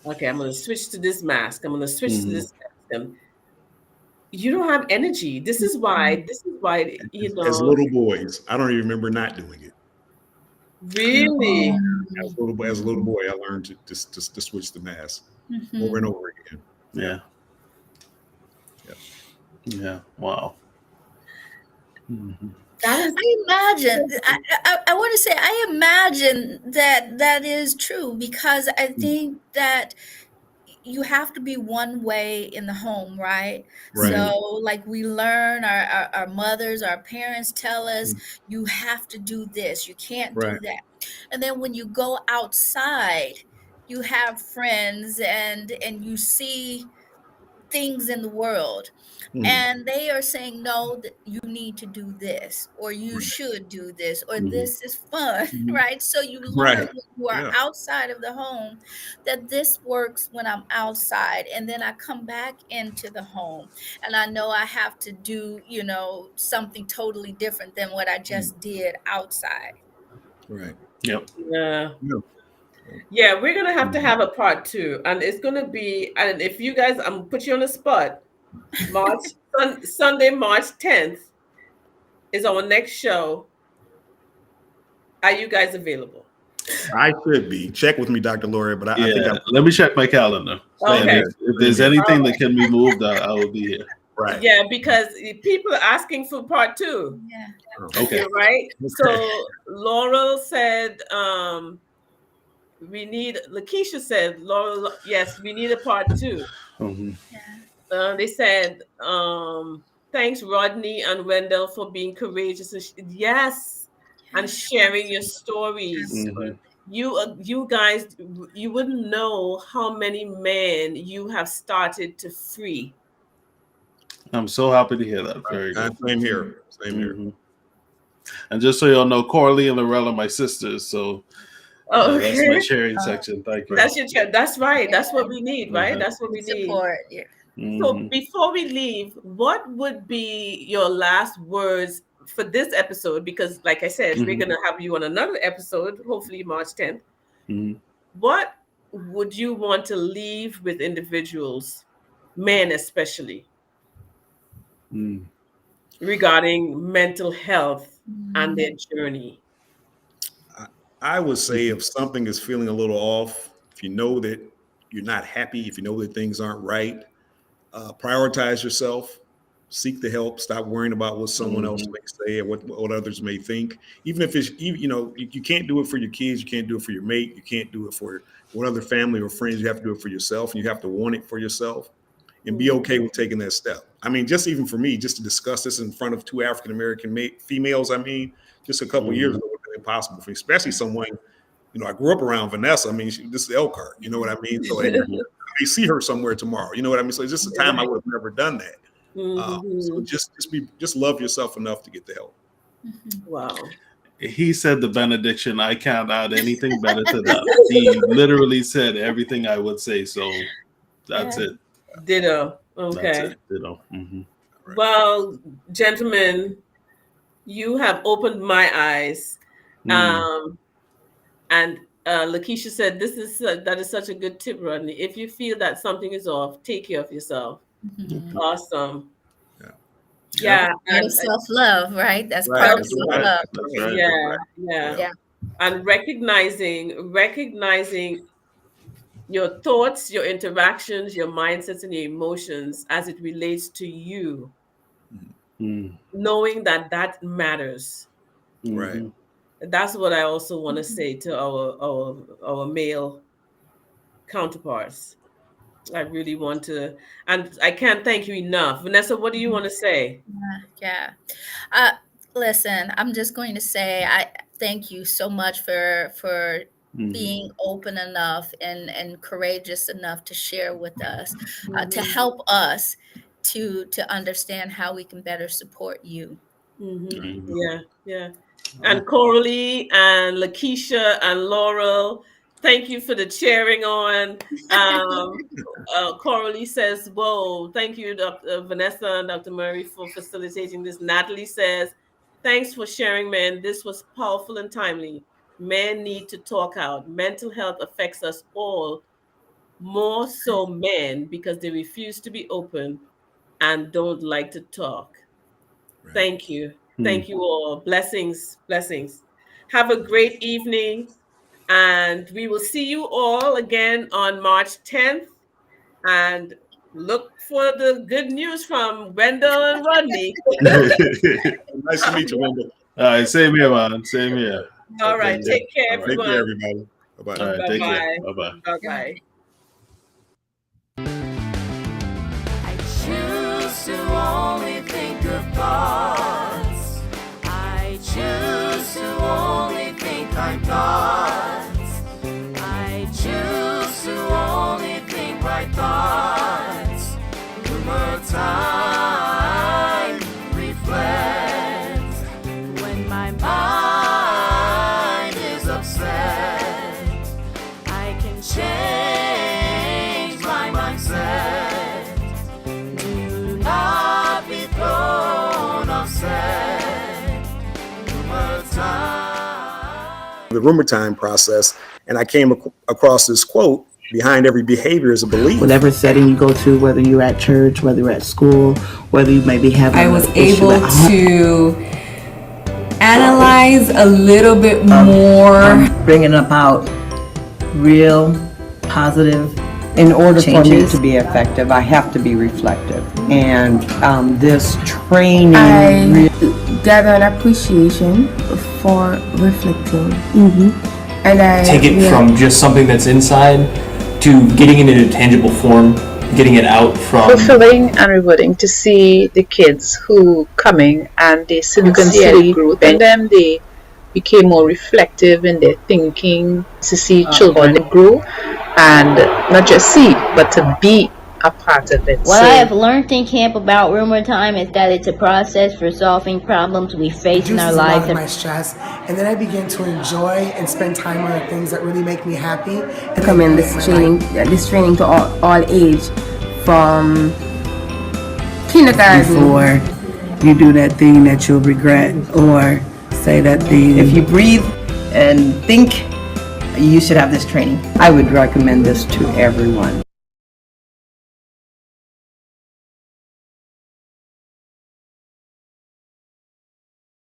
Speaker 10: okay, I'm going to switch to this mask. I'm going to switch to this mask. You don't have energy. This is why,
Speaker 1: As little boys, I don't even remember not doing it.
Speaker 10: Really?
Speaker 1: As a little boy, I learned to switch the mask over and over again.
Speaker 12: Yeah. Wow.
Speaker 10: That is,
Speaker 11: I imagine, I want to say, I imagine that that is true because I think that you have to be one way in the home, right?
Speaker 1: Right.
Speaker 11: So, like we learn, our mothers, our parents tell us, you have to do this, you can't do
Speaker 1: Right.
Speaker 11: that. And then when you go outside, you have friends and you see things in the world and they are saying no, that you need to do this or you should do this or this is fun, right? So you learn
Speaker 1: Right.
Speaker 11: when you are
Speaker 1: Yeah.
Speaker 11: outside of the home that this works when I'm outside, and then I come back into the home and I know I have to do, you know, something totally different than what I just did outside.
Speaker 1: Right.
Speaker 12: Yep.
Speaker 10: yeah.
Speaker 1: Yeah.
Speaker 10: Yeah, we're gonna have to have a part 2, and it's gonna be. And if you guys, I'm gonna put you on the spot. Sunday, March 10th is our next show. Are you guys available?
Speaker 1: I should be. Check with me, Dr. Laura, but I think
Speaker 12: let me check my calendar.
Speaker 10: Okay.
Speaker 12: And if there's anything that can be moved, I will be here.
Speaker 1: Right.
Speaker 10: Yeah, because people are asking for part 2.
Speaker 11: Yeah.
Speaker 12: Okay.
Speaker 10: Right. So Laurel said, we need. Lakeisha said, Laurel, yes, we need a part 2. They said, thanks, Rodney and Wendell, for being courageous. Yes, and sharing your stories. You guys, you wouldn't know how many men you have started to free.
Speaker 12: I'm so happy to hear that. Very good.
Speaker 1: Same here. Same here.
Speaker 12: And just so y'all know, Coralie and Lorella are my sisters, so
Speaker 10: okay.
Speaker 12: that's my sharing section. Thank you.
Speaker 10: That's your That's right. That's what we need, right? That's what we need.
Speaker 11: Support. Yeah.
Speaker 10: So before we leave, what would be your last words for this episode? Because like I said, we're going to have you on another episode, hopefully March 10th. What would you want to leave with individuals, men especially, regarding mental health and their journey?
Speaker 1: I would say if something is feeling a little off, if you know that you're not happy, if you know that things aren't right, prioritize yourself, seek the help, stop worrying about what someone else may say or what others may think. Even if it's, you know, you can't do it for your kids, you can't do it for your mate, you can't do it for what other family or friends, you have to do it for yourself, and you have to want it for yourself and be okay with taking that step. I mean, just even for me, just to discuss this in front of 2 African-American females, I mean, just a couple of years ago, it would have been impossible for me, especially someone, you know, I grew up around Vanessa. I mean, this is Elkhart, you know what I mean? So I see her somewhere tomorrow, you know what I mean? So it's just a time I would have never done that. So just love yourself enough to get the help.
Speaker 10: Wow.
Speaker 12: He said the benediction. I can't add anything better to that. He literally said everything I would say. So that's it.
Speaker 10: Ditto. Okay.
Speaker 12: That's it. Ditto.
Speaker 10: Well, gentlemen, you have opened my eyes. And Lakeisha said, that is such a good tip, Rodney. If you feel that something is off, take care of yourself. Awesome. Yeah.
Speaker 11: And self-love, right? That's part of self-love.
Speaker 10: Right. Yeah. And recognizing your thoughts, your interactions, your mindsets, and your emotions as it relates to you. Knowing that matters.
Speaker 1: Right.
Speaker 10: That's what I also want to say to our male counterparts. I really want to, and I can't thank you enough. Vanessa, what do you want to say?
Speaker 11: Yeah. Listen, I'm just going to say I thank you so much for being open enough and courageous enough to share with us, to help us to understand how we can better support you.
Speaker 10: Yeah. And Coralie and Lakeisha and Laurel, thank you for the cheering on. Coralie says, whoa, thank you, Dr. Vanessa and Dr. Murray, for facilitating this. Natalie says, thanks for sharing, men. This was powerful and timely. Men need to talk out. Mental health affects us all, more so men, because they refuse to be open and don't like to talk. Right. Thank you. Thank you all. Blessings. Have a great evening. And we will see you all again on March 10th. And look for the good news from Wendell and Rodney.
Speaker 1: Nice to meet you, Wendell.
Speaker 12: All right, same here, man. Same here.
Speaker 10: All right, take care,
Speaker 12: All right.
Speaker 1: Take
Speaker 10: everyone.
Speaker 1: care, everybody. Bye-bye.
Speaker 12: All right, take care. Bye-bye.
Speaker 10: Bye-bye.
Speaker 13: I choose to only think of thoughts. I choose to only think kind thoughts. I choose to only think right thoughts. Rumor time reflects when my mind is upset. I can change my mindset. Do not be thrown offset. Rumor time.
Speaker 14: The rumor time process, and I came across this quote: behind every behavior is a belief.
Speaker 2: Whatever setting you go to, whether you're at church, whether you're at school, whether you may be having
Speaker 3: I was
Speaker 2: an issue
Speaker 3: able
Speaker 2: at home.
Speaker 3: to analyze a little bit more.
Speaker 4: Bringing about real positive
Speaker 5: In order for me
Speaker 4: changes.
Speaker 5: to
Speaker 4: be effective, I have to be reflective. And this training
Speaker 5: I gather an appreciation for reflecting. And I
Speaker 6: Take it from just something that's inside to getting it in a tangible form, getting it out from.
Speaker 7: Fulfilling and rewarding to see the kids who coming and they sincerely grew in them. They became more reflective in their thinking, to see children grow and not just see but to be a part of it.
Speaker 8: What I have learned in camp about rumor time is that it's a process for solving problems we face in our
Speaker 9: reduces a lot
Speaker 8: lives.
Speaker 9: of my stress, and then I begin to enjoy and spend time on the things that really make me happy.
Speaker 5: I recommend this training to all age, from kindergarten.
Speaker 2: Before you do that thing that you'll regret, or say that thing.
Speaker 4: If you breathe and think, you should have this training. I would recommend this to everyone.